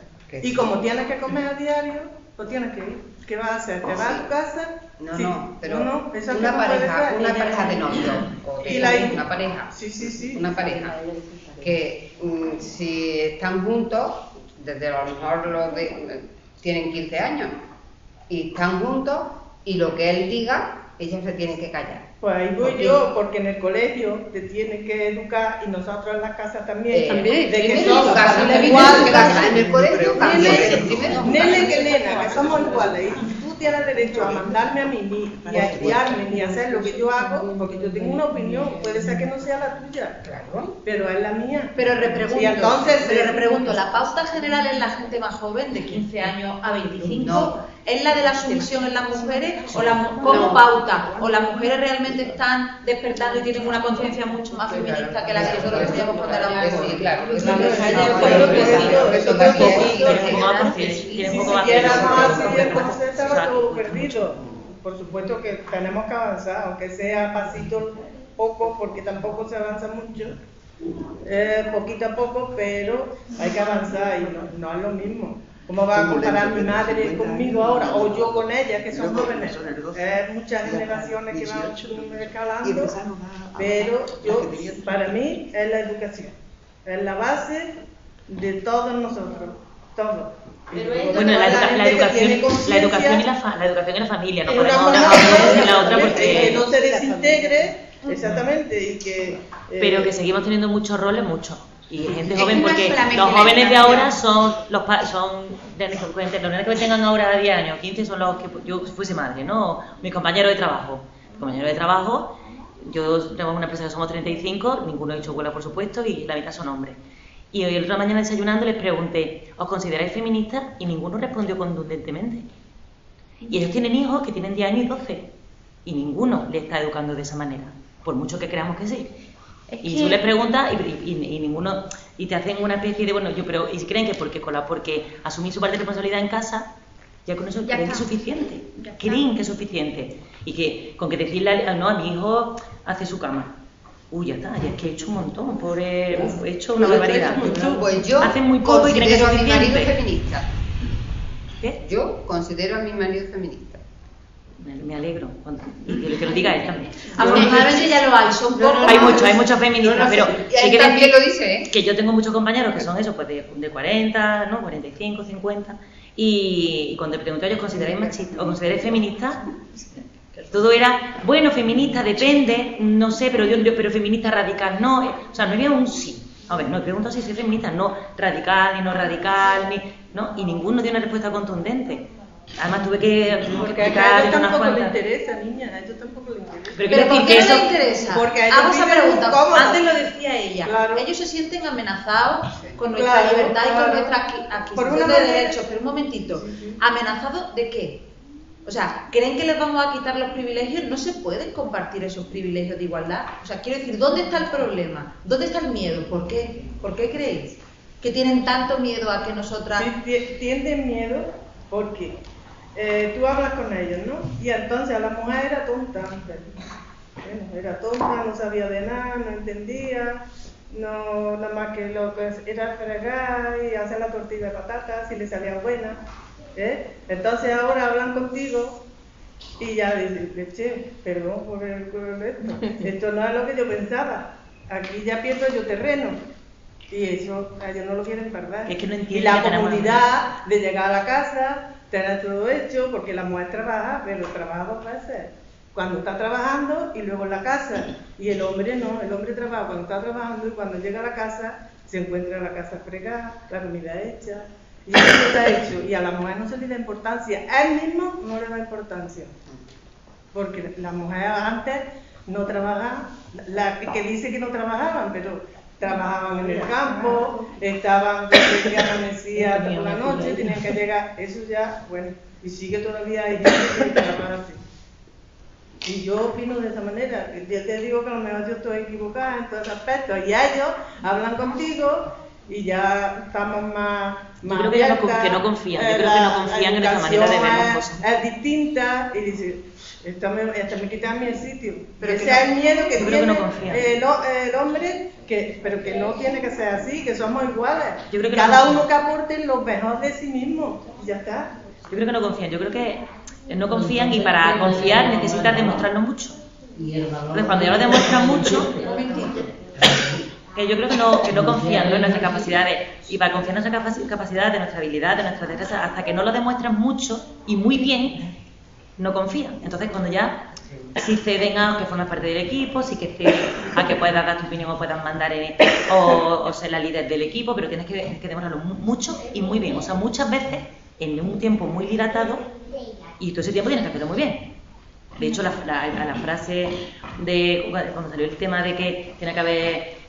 Y como tienes que comer a diario, pues tienes que ir. ¿Qué vas a hacer? ¿Te vas a tu casa? No, pero una pareja de novios, una pareja que si están juntos, desde a lo mejor tienen 15 años, y están juntos, y lo que él diga, ellos se tienen que callar. Pues ahí voy yo, porque en el colegio te tienen que educar, y nosotros en las casas también, de que somos iguales, en el colegio nene que nena, que somos iguales, y tú tienes derecho a mandarme a mí, ni a estudiarme, ni a hacer lo que yo hago, porque yo tengo una opinión, puede ser que no sea la tuya, claro, pero es la mía. Pero repregunto, ¿la pauta general en la gente más joven, de 15 años a 25, es la de la sumisión en las mujeres, como pauta, o las mujeres realmente están despertando y tienen una conciencia mucho más feminista que la que nosotros teníamos cuando éramos jóvenes? Sí, claro. Si quisiéramos así, entonces estaba todo perdido. Por supuesto que tenemos que avanzar, aunque sea pasito poco, porque tampoco se avanza mucho, poquito a poco, pero hay que avanzar y no es lo mismo. ¿Cómo va a comparar mi madre conmigo ahora, o yo con ella, que son jóvenes? Muchas generaciones que van escalando, pero para mí es la educación, es la base de todos nosotros, todos. Bueno, la educación y la familia, no podemos hablar de la otra porque... Que no se desintegre, exactamente, y que... Pero que seguimos teniendo muchos roles, muchos. Y gente joven, porque los jóvenes de ahora son los nenes que tengan ahora 10 años, 15 son los que yo fuese madre, ¿no? Mis compañeros de trabajo. Yo tengo una empresa que somos 35, ninguno ha hecho huelga, por supuesto, y la mitad son hombres. Y hoy, el otra mañana desayunando, les pregunté, ¿os consideráis feministas? Y ninguno respondió contundentemente. Y ellos tienen hijos que tienen 10 años y 12, y ninguno le está educando de esa manera, por mucho que creamos que sí. Y tú les preguntas y ninguno, y te hacen una especie de, y si creen que porque asumir su parte de responsabilidad en casa, ya con eso creen que es suficiente, creen que es suficiente. Y que con que decirle, no, a mi hijo hace su cama. Ya está, ya es que he hecho un montón, pobre, he hecho una barbaridad. Pues yo hacen muy poco y creen que es suficiente. A mi marido feminista. ¿Qué? Yo considero a mi marido feminista. Me alegro, y que lo diga él también. A lo mejor ya lo hay, son pocos. Hay muchos feministas, pero sí que también lo dice, que yo tengo muchos compañeros que son eso, pues de 40, ¿no? 45, 50, y cuando le pregunté, ¿os consideráis machistas o consideráis feministas? Todo era, bueno, feminista depende, no sé, pero feminista radical no, o sea, no había un sí. A ver, no he preguntado si soy feminista, no radical, ni no radical, ¿no? Y ninguno dio una respuesta contundente. Además tuve que explicar a ellos tampoco le interesa, niña, a ellos tampoco le interesa. ¿Pero por qué no le interesa? Porque hago esa pregunta, antes lo decía ella, claro. Ellos se sienten amenazados con nuestra libertad y con nuestra adquisición de derechos, pero un momentito, ¿amenazados de qué? O sea, ¿creen que les vamos a quitar los privilegios? No se pueden compartir esos privilegios de igualdad. O sea, quiero decir, ¿dónde está el problema? ¿Dónde está el miedo? ¿Por qué? ¿Por qué creéis que tienen tanto miedo a que nosotras...? Sí, tienen miedo porque tú hablas con ellos, ¿no? Y entonces a la mujer era tonta antes. Bueno, era tonta, no sabía de nada, no entendía, no, nada más que lo que era fregar y hacer la tortilla de patatas si le salía buena. Entonces ahora hablan contigo y ya dicen, che, perdón por esto no es lo que yo pensaba, aquí ya pierdo yo terreno, y eso a ellos no lo quieren perder. Es que no entienden. Y la comodidad de llegar a la casa, tener todo hecho, porque la mujer trabaja, pero trabaja 2 veces, cuando está trabajando y luego en la casa, y el hombre no, el hombre trabaja cuando está trabajando y cuando llega a la casa se encuentra la casa fregada, la comida hecha. Y eso está hecho, y a la mujer no se le da importancia, a él mismo no le da importancia, porque la mujer antes no trabajaba, la que dice que no trabajaban, pero trabajaban en el campo, estaban desde que amanecía hasta por la noche, tenían que llegar, eso ya, bueno, y sigue todavía hay gente que trabaja así. Y yo opino de esa manera, yo te digo que a lo mejor yo estoy equivocada en todos aspectos, y ellos hablan contigo y ya estamos más yo creo que no confían, yo creo que no confían en esa manera de ver las cosas. Es distinta y dice, hasta me quitan mi sitio. Pero ese es el miedo que tiene el hombre, pero que no tiene que ser así, que somos iguales. Yo creo que cada uno que aporte lo mejor de sí mismo, ya está. Yo creo que no confían, yo creo que no confían, y para confiar necesitan demostrarlo mucho. Entonces cuando ya lo demuestran mucho, que yo creo que no confían, ¿no?, en nuestras capacidades, y para confiar en nuestra capacidad, de nuestra habilidad, de nuestra destreza, hasta que no lo demuestran mucho y muy bien, no confían. Entonces cuando ya si ceden a que formas parte del equipo, si que ceden a que puedas dar tu opinión o puedas mandar o ser la líder del equipo, pero tienes que demostrarlo mucho y muy bien, o sea, muchas veces en un tiempo muy dilatado, y todo ese tiempo tienes que hacerlo muy bien. De hecho, la frase de cuando salió el tema de que tiene que haber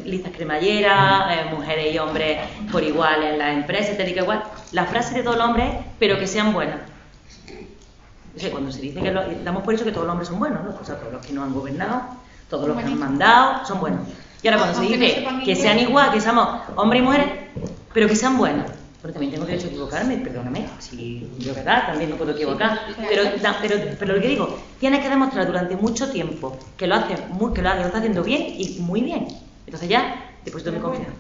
listas cremalleras, mujeres y hombres por igual en las empresas, te digo igual, la frase de todos los hombres, pero que sean buenas. O sea, cuando se dice que damos por hecho que todos los hombres son buenos, ¿no? O sea, todos los que nos han gobernado, todos los que han mandado, son buenos. Y ahora cuando se dice que sean igual, que seamos hombres y mujeres, pero que sean buenos. Pero también tengo derecho a equivocarme, perdóname, si yo verdad, también me puedo equivocar, pero lo que digo, tienes que demostrar durante mucho tiempo que lo estás haciendo bien y muy bien, entonces ya deposito mi confianza.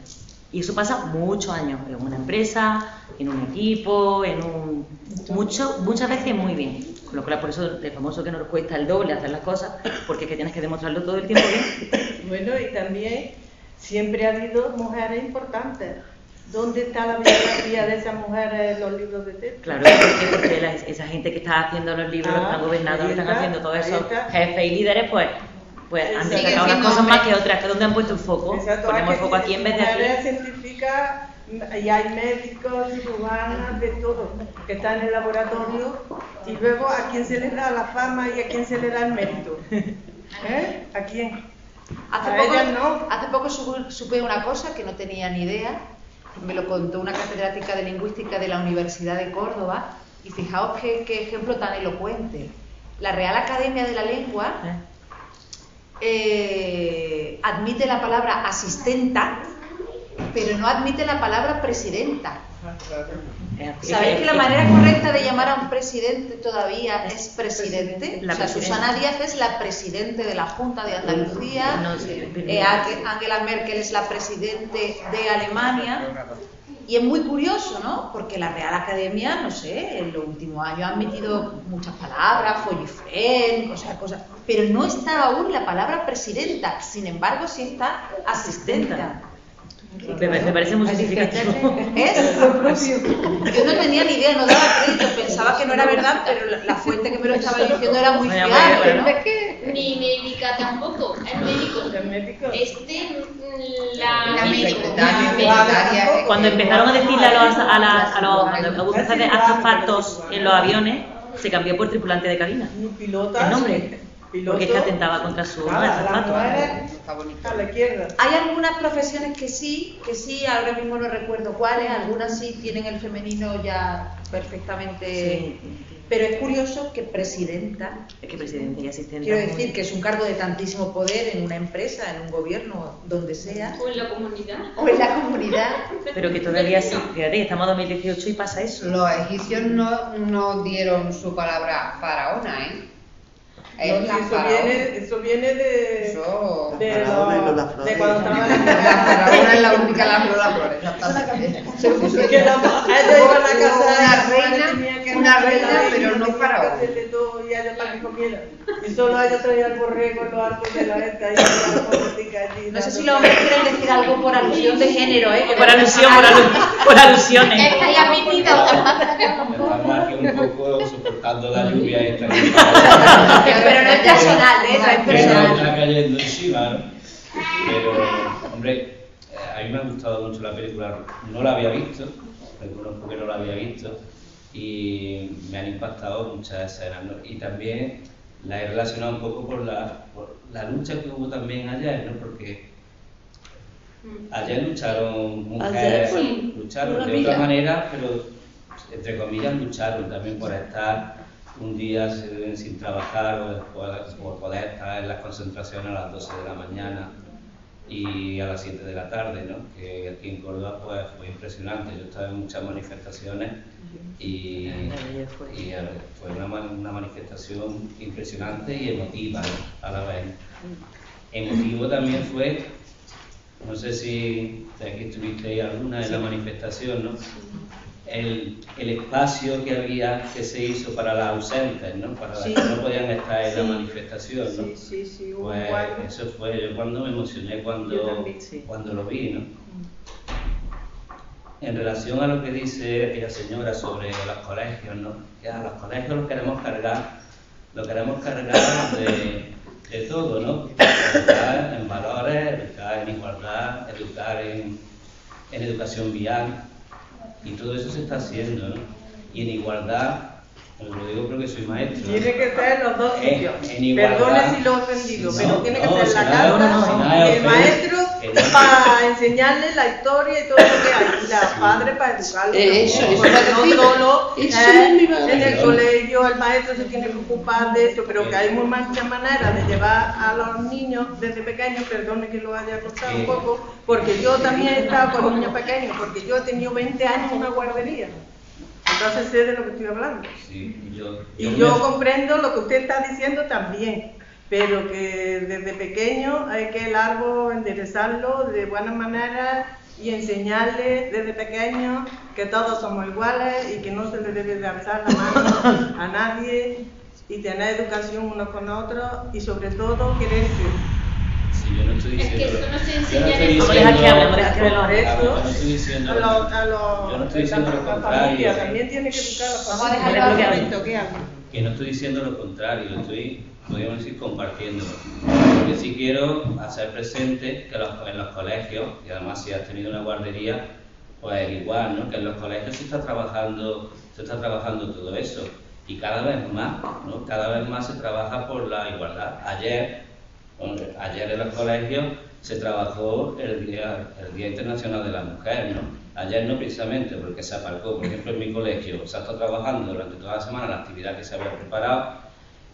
Y eso pasa muchos años, en una empresa, en un equipo, muchas veces muy bien, con lo cual por eso es famoso que nos cuesta el doble hacer las cosas, porque es que tienes que demostrarlo todo el tiempo bien. Bueno, y también siempre ha habido mujeres importantes. ¿Dónde está la biografía de esas mujeres en los libros de texto? Claro, porque esa gente que está haciendo los libros, están gobernando, lo están haciendo todos esos jefes y líderes, pues han destacado unas cosas más que otras, que donde han puesto el foco. Exacto, ponemos el foco aquí en vez de aquí. Mujeres científicas, y hay médicos, cirujanas, de todo, que están en el laboratorio, y luego a quién se le da la fama y a quién se le da el mérito. ¿A quién? Hace poco supe una cosa que no tenía ni idea, me lo contó una catedrática de lingüística de la Universidad de Córdoba, y fijaos qué ejemplo tan elocuente. La Real Academia de la Lengua admite la palabra asistenta, pero no admite la palabra presidenta. ¿Sabéis que la manera correcta de llamar a un presidente todavía es presidente? O sea, Susana Díaz es la presidente de la Junta de Andalucía, Angela Merkel es la presidente de Alemania. Y es muy curioso, ¿no? Porque la Real Academia, no sé, en los últimos años ha admitido muchas palabras, follifren, cosas, pero no está aún la palabra presidenta, sin embargo sí está asistenta. Me parece muy significativo. Es lo propio. Yo no tenía ni idea, no daba crédito, pensaba que no era verdad, pero la fuente que me lo estaba diciendo era muy fiable, ¿no? Ni médica tampoco, es médico. Cuando empezaron a decirle a los azafatos en los aviones, se cambió por tripulante de cabina. El nombre. Porque es que atentaba contra su azafato. Hay algunas profesiones que sí, ahora mismo no recuerdo cuáles, algunas sí tienen el femenino ya perfectamente. Sí. Pero es curioso que presidenta. Es que presidenta y asistente. Quiero decir que es un cargo de tantísimo poder en una empresa, en un gobierno, donde sea. O en la comunidad. O en la comunidad. Pero que todavía sí, fíjate, estamos en 2018 y pasa eso. Los egipcios no dieron su palabra faraona, ¿eh? Eso viene de cuando estaban en la faraona es la única que las flores. Que ellos iban a casar una reina, pero no faraona. Y ellos para que comieran. Y solo ellos traían el borrego en los arcos de la esta y la política allí. No sé si los hombres quieren decir algo por alusión de género, ¿eh? Por alusiones. Estáis admitidos. Estamos aquí un poco soportando la lluvia esta. Pero no es personal, ¿eh? No es personal. Está cayendo encima, ¿no? Pero, hombre, a mí me ha gustado mucho la película. No la había visto, reconozco que no la había visto, y me han impactado muchas escenas, ¿no? Y también la he relacionado un poco por la lucha que hubo también ayer, ¿no? Porque ayer lucharon mujeres, lucharon de otra manera, pero entre comillas lucharon también por estar un día sin trabajar o por poder estar en las concentraciones a las 12 de la mañana y a las 7 de la tarde, ¿no? Que aquí en Córdoba pues fue impresionante. Yo estaba en muchas manifestaciones y fue una manifestación impresionante y emotiva, ¿no? A la vez. Emotivo también fue, no sé si aquí estuvisteis alguna en la manifestación, ¿no? El espacio que se hizo para las ausentes, ¿no? Para las que no podían estar en la manifestación, ¿no? Pues eso fue, yo cuando me emocioné cuando lo vi, ¿no? En relación a lo que dice la señora sobre los colegios, ¿no? Que a los colegios los queremos cargar de todo, ¿no? Educar en valores, educar en igualdad, educar en educación vial. Y todo eso se está haciendo, ¿no? Y en igualdad, os lo digo porque soy maestro. Tiene que ser en los dos sitios. En igualdad. Perdone si lo he ofendido, pero tiene que ser la casa y el maestro para enseñarle la historia y todo lo que hay. Y los padres para educarlos. En el colegio el maestro se tiene que ocupar de eso, pero que hay muchas maneras de llevar a los niños desde pequeños, perdone que lo haya costado un poco, porque yo también he estado con niños pequeños, porque yo he tenido 20 años en una guardería. Entonces sé de lo que estoy hablando. Sí, yo comprendo lo que usted está diciendo también, pero que desde pequeño hay que el árbol enderezarlo de buena manera y enseñarle desde pequeño que todos somos iguales y que no se le debe de alzar la mano a nadie y tener educación unos con otros y sobre todo quererse. Si yo no estoy diciendo... Es que esto no se yo no enseña estoy en el yo no estoy diciendo lo contrario. También tiene que educar a la Vamos a familia. dejarlo a Roberto, ¿qué habla? Que no estoy diciendo lo contrario, estoy, podríamos decir, compartiéndolo. Porque sí quiero hacer presente que en los colegios, y además si has tenido una guardería, pues igual, ¿no? Que en los colegios se está trabajando todo eso. Y cada vez más, ¿no? Cada vez más se trabaja por la igualdad. Ayer en los colegios se trabajó el Día Internacional de la Mujer, ¿no? Ayer no precisamente porque se aparcó, por ejemplo en mi colegio se ha estado trabajando durante toda la semana la actividad que se había preparado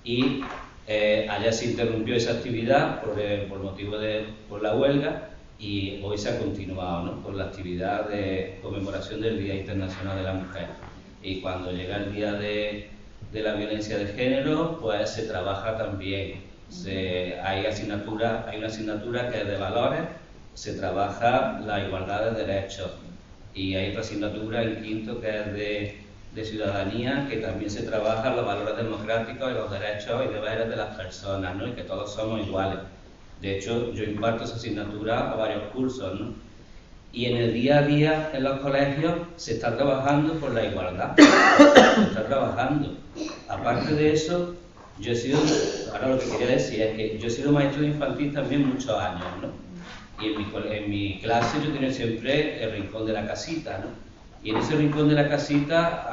y ayer se interrumpió esa actividad por motivo por la huelga y hoy se ha continuado, ¿no? Con la actividad de conmemoración del Día Internacional de la Mujer. Y cuando llega el Día de la Violencia de Género, pues se trabaja también. Hay una asignatura que es de valores, se trabaja la igualdad de derechos. Y hay otra asignatura en quinto que es de ciudadanía, que también se trabaja los valores democráticos y los derechos y deberes de las personas, ¿no? Y que todos somos iguales. De hecho, yo imparto esa asignatura a varios cursos, ¿no? Y en el día a día en los colegios se está trabajando por la igualdad. Se está trabajando. Aparte de eso, yo he sido, ahora lo que quería decir es que yo he sido maestro de infantil también muchos años, ¿no? Y en mi clase yo tenía siempre el rincón de la casita, ¿no? Y en ese rincón de la casita,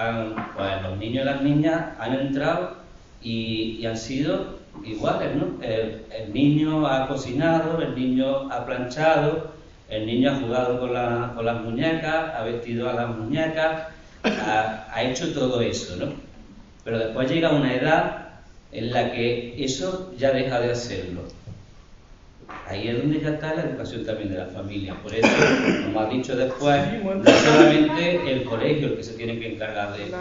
pues los niños y las niñas han entrado y han sido iguales, ¿no? El niño ha cocinado, el niño ha planchado, el niño ha jugado con las muñecas, ha vestido a las muñecas, ha hecho todo eso, ¿no? Pero después llega una edad en la que eso ya deja de hacerlo. Ahí es donde ya está la educación también de la familia. Por eso, como has dicho después, no es solamente el colegio el que se tiene que encargar de esto,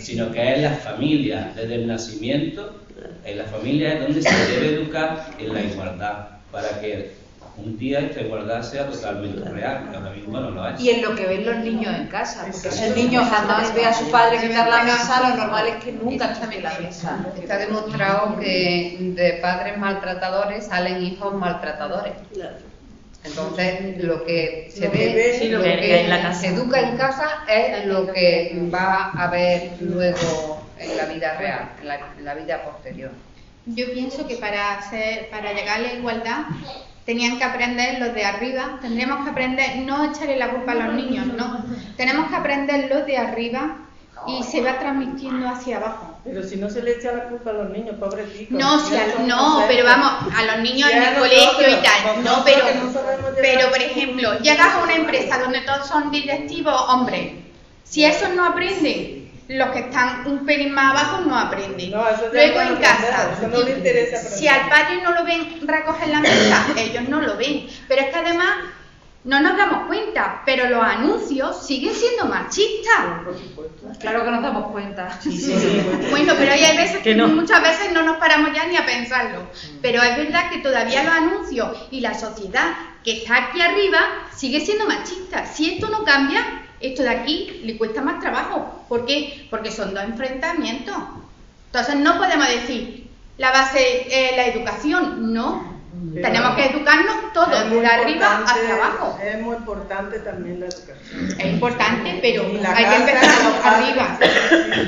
sino que es la familia. Desde el nacimiento, en la familia es donde se debe educar en la igualdad, para que un día esta igualdad sea totalmente real, que ahora mismo no lo es. Y en lo que ven los niños en casa, porque si el niño jamás ve a su padre quitar la mesa, lo normal es que nunca esté en la mesa. Está demostrado que de padres maltratadores salen hijos maltratadores. Entonces, lo que se ve, lo que se educa en casa es lo que va a ver luego en la vida real, en la vida posterior. Yo pienso que para llegar a la igualdad tenían que aprender los de arriba, tendríamos que aprender, no echarle la culpa a los niños, no, tenemos que aprender los de arriba y se va transmitiendo hacia abajo. Pero si no se le echa la culpa a los niños, pobrecitos. No, pero vamos, a los niños en el colegio y tal, no, pero por ejemplo, llegas a una empresa donde todos son directivos hombres, si esos no aprenden, los que están un pelín más abajo no aprenden. Luego en casa, si al padre no lo ven recoger la mesa, ellos no lo ven. Pero es que además no nos damos cuenta, pero los anuncios siguen siendo machistas. Claro que nos damos cuenta. Bueno, pero hay veces que muchas veces no nos paramos ya ni a pensarlo. Pero es verdad que todavía los anuncios y la sociedad que está aquí arriba sigue siendo machista. Si esto no cambia, esto de aquí le cuesta más trabajo. ¿Por qué? Porque son dos enfrentamientos. Entonces no podemos decir la base es la educación, no. Tenemos que educarnos todos, de arriba hacia abajo. Es muy importante también la educación. Es importante, pero hay que empezar arriba.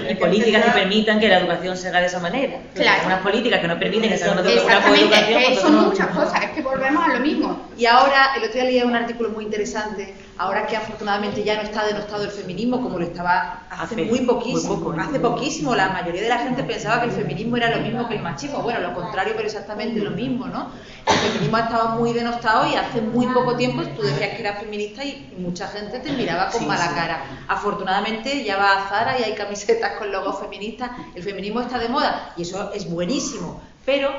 Y políticas que permitan que la educación se haga de esa manera. Claro. Unas políticas que no permiten que sea una Exactamente, educación. son muchas cosas, es que volvemos a lo mismo. Y ahora, el otro día leí un artículo muy interesante, ahora que afortunadamente ya no está denostado el feminismo como lo estaba hace muy poquísimo. Hace poquísimo la mayoría de la gente pensaba que el feminismo era lo mismo que el machismo. Bueno, lo contrario, pero exactamente lo mismo, ¿no? El feminismo estaba muy denostado y hace muy poco tiempo tú decías que eras feminista y mucha gente te miraba con mala cara. Afortunadamente ya va a Zara y hay camisetas con logos feministas. El feminismo está de moda y eso es buenísimo, pero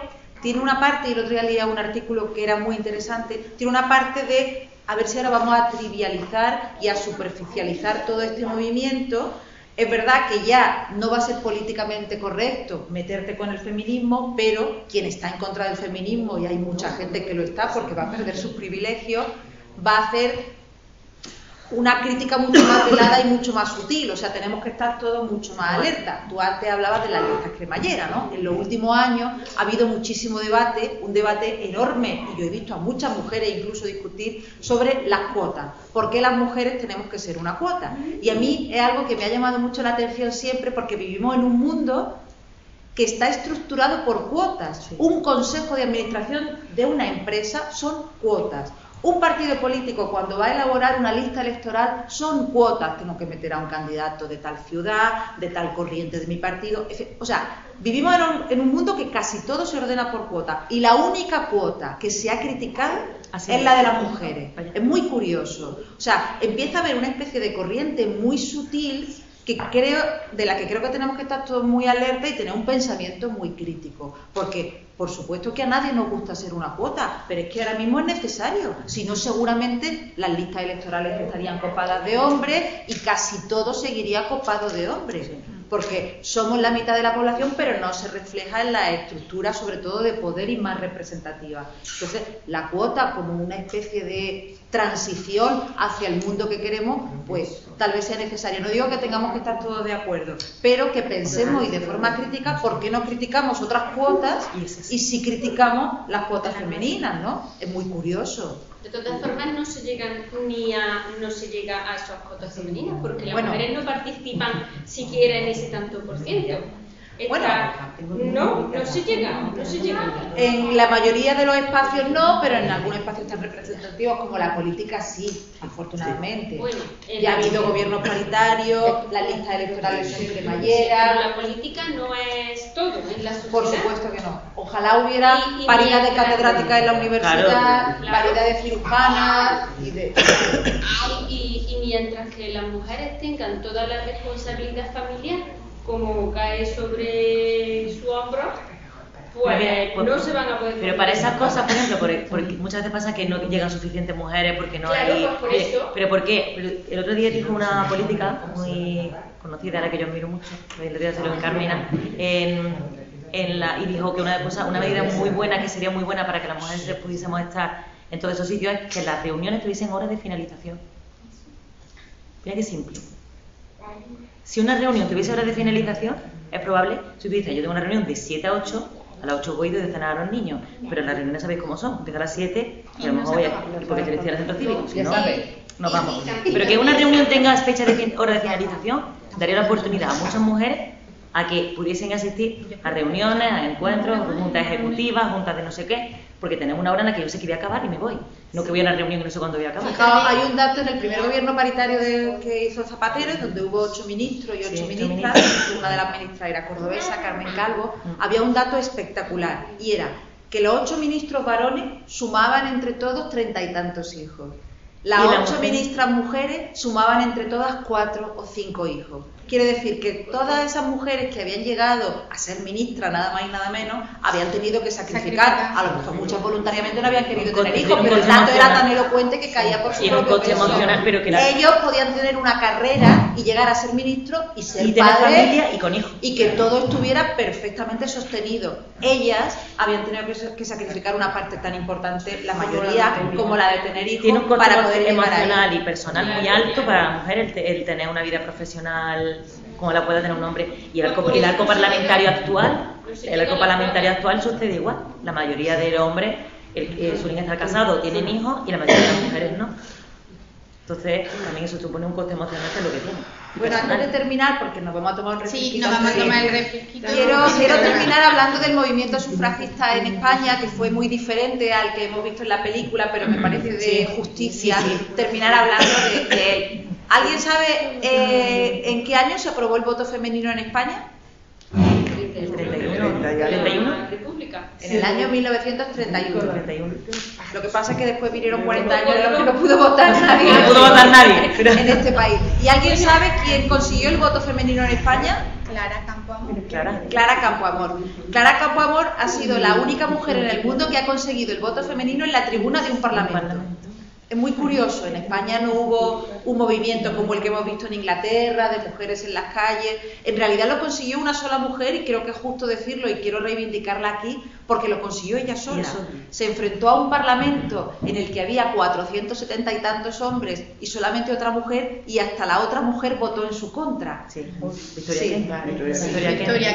tiene una parte, y el otro día leía un artículo que era muy interesante, tiene una parte de a ver si ahora vamos a trivializar y a superficializar todo este movimiento. Es verdad que ya no va a ser políticamente correcto meterte con el feminismo, pero quien está en contra del feminismo, y hay mucha gente que lo está porque va a perder sus privilegios, va a hacer una crítica mucho más velada y mucho más sutil, o sea, tenemos que estar todos mucho más alerta. Tú antes hablabas de las listas cremalleras, ¿no? En los últimos años ha habido muchísimo debate, un debate enorme, y yo he visto a muchas mujeres incluso discutir sobre las cuotas. ¿Por qué las mujeres tenemos que ser una cuota? Y a mí es algo que me ha llamado mucho la atención siempre, porque vivimos en un mundo que está estructurado por cuotas. Un consejo de administración de una empresa son cuotas. Un partido político, cuando va a elaborar una lista electoral, son cuotas. Tengo que meter a un candidato de tal ciudad, de tal corriente de mi partido. O sea, vivimos en un mundo que casi todo se ordena por cuotas. Y la única cuota que se ha criticado es la de las mujeres. Es muy curioso. O sea, empieza a haber una especie de corriente muy sutil de la que creo que tenemos que estar todos muy alerta y tener un pensamiento muy crítico. Porque, por supuesto que a nadie nos gusta ser una cuota, pero es que ahora mismo es necesario. Si no, seguramente las listas electorales estarían copadas de hombres y casi todo seguiría copado de hombres. Porque somos la mitad de la población, pero no se refleja en la estructura, sobre todo de poder y más representativa. Entonces, la cuota como una especie de transición hacia el mundo que queremos, pues tal vez sea necesario. No digo que tengamos que estar todos de acuerdo, pero que pensemos y de forma crítica por qué no criticamos otras cuotas y si criticamos las cuotas femeninas, ¿no? Es muy curioso. De todas formas, no se llega a esas cuotas femeninas, porque las mujeres no participan siquiera en ese tanto por ciento. No se llega. En la mayoría de los espacios no, pero en algunos espacios tan representativos como la política sí, afortunadamente. Ya ha habido gobiernos paritarios, las listas electorales son cremalleras. Pero la política no es todo en la sociedad. Por supuesto que no. Ojalá hubiera paridad de catedráticas en la universidad, paridad de cirujanas y mientras que las mujeres tengan toda la responsabilidad familiar como cae sobre su hombro, pues no se van a poder... Pero para esas cosas, por ejemplo, porque muchas veces pasa que no llegan suficientes mujeres porque no hay... Pues por eso. ¿Pero por qué? Pero el otro día dijo una política muy conocida, a la que yo admiro mucho, el otro día se lo Carmina, y dijo que una medida muy buena, que sería muy buena para que las mujeres pudiésemos estar en todos esos sitios, es que las reuniones tuviesen horas de finalización. Mira qué simple. Si una reunión tuviese horas de finalización, es probable, si tú dices, yo tengo una reunión de 7 a 8, a las 8 voy de cenar a los niños, pero las reuniones sabéis cómo son, empieza a las 7 y a lo mejor voy a, porque estoy en el centro cívico, si no, nos vamos. Pero que una reunión tenga fecha de hora de finalización, daría la oportunidad a muchas mujeres a que pudiesen asistir a reuniones, a encuentros, juntas ejecutivas, juntas de no sé qué, porque tenemos una hora en la que yo sé que voy a acabar y me voy. No que voy a una reunión y no sé cuándo voy a acabar. Fijaos, hay un dato en el primer gobierno paritario que hizo Zapatero, donde hubo 8 ministros y 8 ministras, una de las ministras era cordobesa, Carmen Calvo, había un dato espectacular, y era que los 8 ministros varones sumaban entre todos 30 y tantos hijos. Las 8 ministras mujeres sumaban entre todas 4 o 5 hijos. Quiere decir que todas esas mujeres que habían llegado a ser ministras, nada más y nada menos, habían tenido que sacrificar, a lo mejor muchas voluntariamente no habían querido tener hijos, pero el dato era tan elocuente que caía por su propio peso. Ellos podían tener una carrera y llegar a ser ministros y ser padres familia y con hijos. Y que todo estuviera perfectamente sostenido. Ellas habían tenido que sacrificar una parte tan importante, la mayoría, como la de tener hijos. Tiene un coste para poder emocional y personal muy alto para la mujer el tener una vida profesional como la pueda tener un hombre. Y el arco parlamentario actual, sucede igual. La mayoría de los hombres suelen estar casados, tienen hijos, y la mayoría de las mujeres no. Entonces, también eso supone un coste emocional, que es lo que tiene. Bueno, antes de terminar, porque nos vamos a tomar un refresquito. Sí, nos vamos a tomar el refresquito. Quiero terminar hablando del movimiento sufragista en España, que fue muy diferente al que hemos visto en la película, pero me parece de justicia terminar hablando de él. ¿Alguien sabe en qué año se aprobó el voto femenino en España? 31. En el año 1931. Lo que pasa es que después vinieron 40 años en los que no pudo votar nadie. No pudo votar nadie en este país. ¿Y alguien sabe quién consiguió el voto femenino en España? Clara Campoamor. Clara Campoamor. Clara Campoamor ha sido la única mujer en el mundo que ha conseguido el voto femenino en la tribuna de un parlamento. Es muy curioso, en España no hubo un movimiento como el que hemos visto en Inglaterra, de mujeres en las calles. En realidad lo consiguió una sola mujer, y creo que es justo decirlo y quiero reivindicarla aquí, porque lo consiguió ella sola. Se enfrentó a un parlamento en el que había 470 y tantos hombres y solamente otra mujer, y hasta la otra mujer votó en su contra. Victoria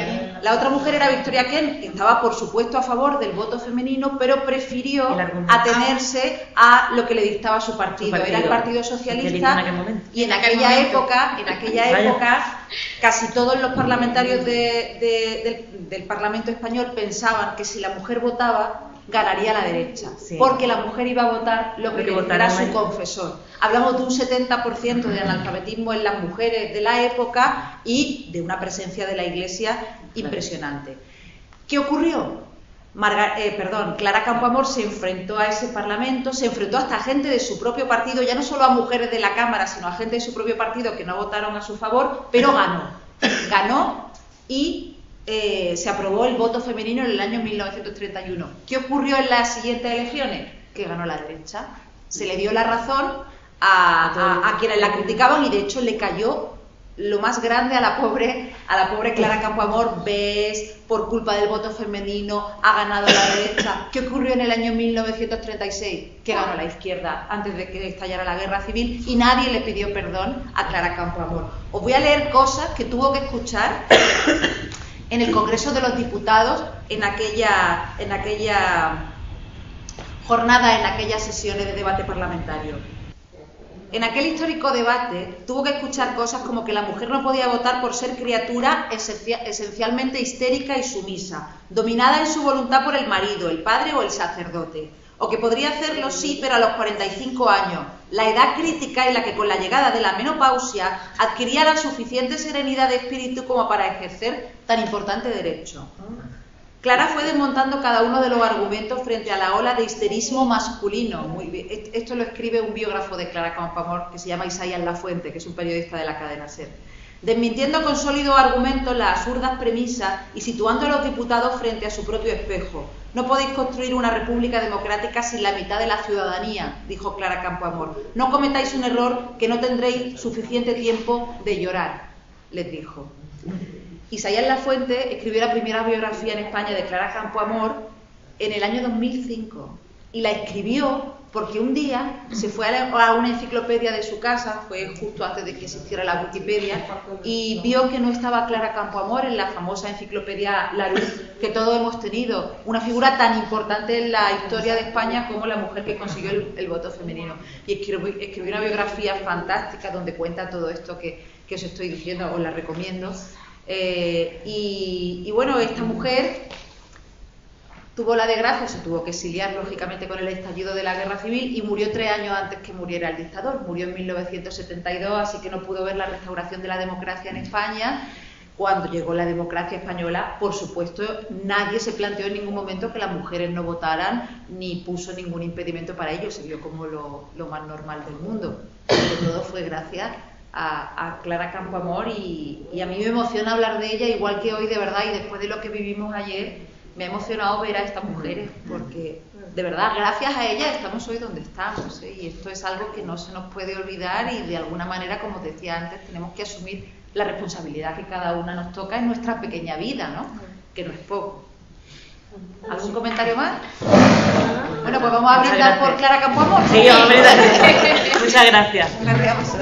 Kent. La otra mujer era Victoria Kent, que estaba por supuesto a favor del voto femenino, pero prefirió atenerse a lo que le dictaba su partido. Era el Partido Socialista, y en aquella época casi todos los parlamentarios del Parlamento español pensaban que si la mujer votaba ganaría la derecha, porque la mujer iba a votar lo que le dijera su confesor. Hablamos de un 70% de analfabetismo en las mujeres de la época y de una presencia de la Iglesia impresionante. ¿Qué ocurrió? Clara Campoamor se enfrentó a ese parlamento, se enfrentó hasta a gente de su propio partido, ya no solo a mujeres de la Cámara, sino a gente de su propio partido que no votaron a su favor, pero ganó y se aprobó el voto femenino en el año 1931. ¿Qué ocurrió en las siguientes elecciones? Que ganó la derecha. Se le dio la razón a quienes la criticaban, y de hecho le cayó lo más grande a la pobre Clara Campoamor. ¿Ves? Por culpa del voto femenino ha ganado la derecha. ¿Qué ocurrió en el año 1936? Que ganó la izquierda antes de que estallara la guerra civil, y nadie le pidió perdón a Clara Campoamor. Os voy a leer cosas que tuvo que escuchar en el Congreso de los Diputados en aquella jornada, en aquellas sesiones de debate parlamentario. En aquel histórico debate tuvo que escuchar cosas como que la mujer no podía votar por ser criatura esencialmente histérica y sumisa, dominada en su voluntad por el marido, el padre o el sacerdote, o que podría hacerlo sí, pero a los 45 años, la edad crítica en la que con la llegada de la menopausia adquiría la suficiente serenidad de espíritu como para ejercer tan importante derecho. Clara fue desmontando cada uno de los argumentos frente a la ola de histerismo masculino. Muy bien. Esto lo escribe un biógrafo de Clara Campoamor que se llama Isaías Lafuente, que es un periodista de la cadena SER. Desmintiendo con sólidos argumentos las absurdas premisas y situando a los diputados frente a su propio espejo. No podéis construir una república democrática sin la mitad de la ciudadanía, dijo Clara Campoamor. No cometáis un error que no tendréis suficiente tiempo de llorar, les dijo. Isaías Lafuente escribió la primera biografía en España de Clara Campoamor en el año 2005, y la escribió porque un día se fue a una enciclopedia de su casa, fue justo antes de que existiera la Wikipedia, y vio que no estaba Clara Campoamor en la famosa enciclopedia Larousse que todos hemos tenido, una figura tan importante en la historia de España como la mujer que consiguió el voto femenino. Y escribió una biografía fantástica donde cuenta todo esto que os estoy diciendo, os la recomiendo. Y bueno, esta mujer tuvo la desgracia, se tuvo que exiliar lógicamente con el estallido de la guerra civil, y murió 3 años antes que muriera el dictador. Murió en 1972, así que no pudo ver la restauración de la democracia en España. Cuando llegó la democracia española, por supuesto, nadie se planteó en ningún momento que las mujeres no votaran, ni puso ningún impedimento para ello. Se vio como lo más normal del mundo. Pero todo fue gracias a Clara Campoamor, y a mí me emociona hablar de ella, igual que hoy, de verdad, y después de lo que vivimos ayer, me ha emocionado ver a estas mujeres, porque de verdad, gracias a ellas estamos hoy donde estamos, ¿eh? Y esto es algo que no se nos puede olvidar, y de alguna manera, como decía antes, tenemos que asumir la responsabilidad que cada una nos toca en nuestra pequeña vida, ¿no? Que no es poco. ¿Algún comentario más? Bueno, pues vamos a brindar por Clara Campoamor. Sí, vamos a brindar. Muchas gracias. Gracias.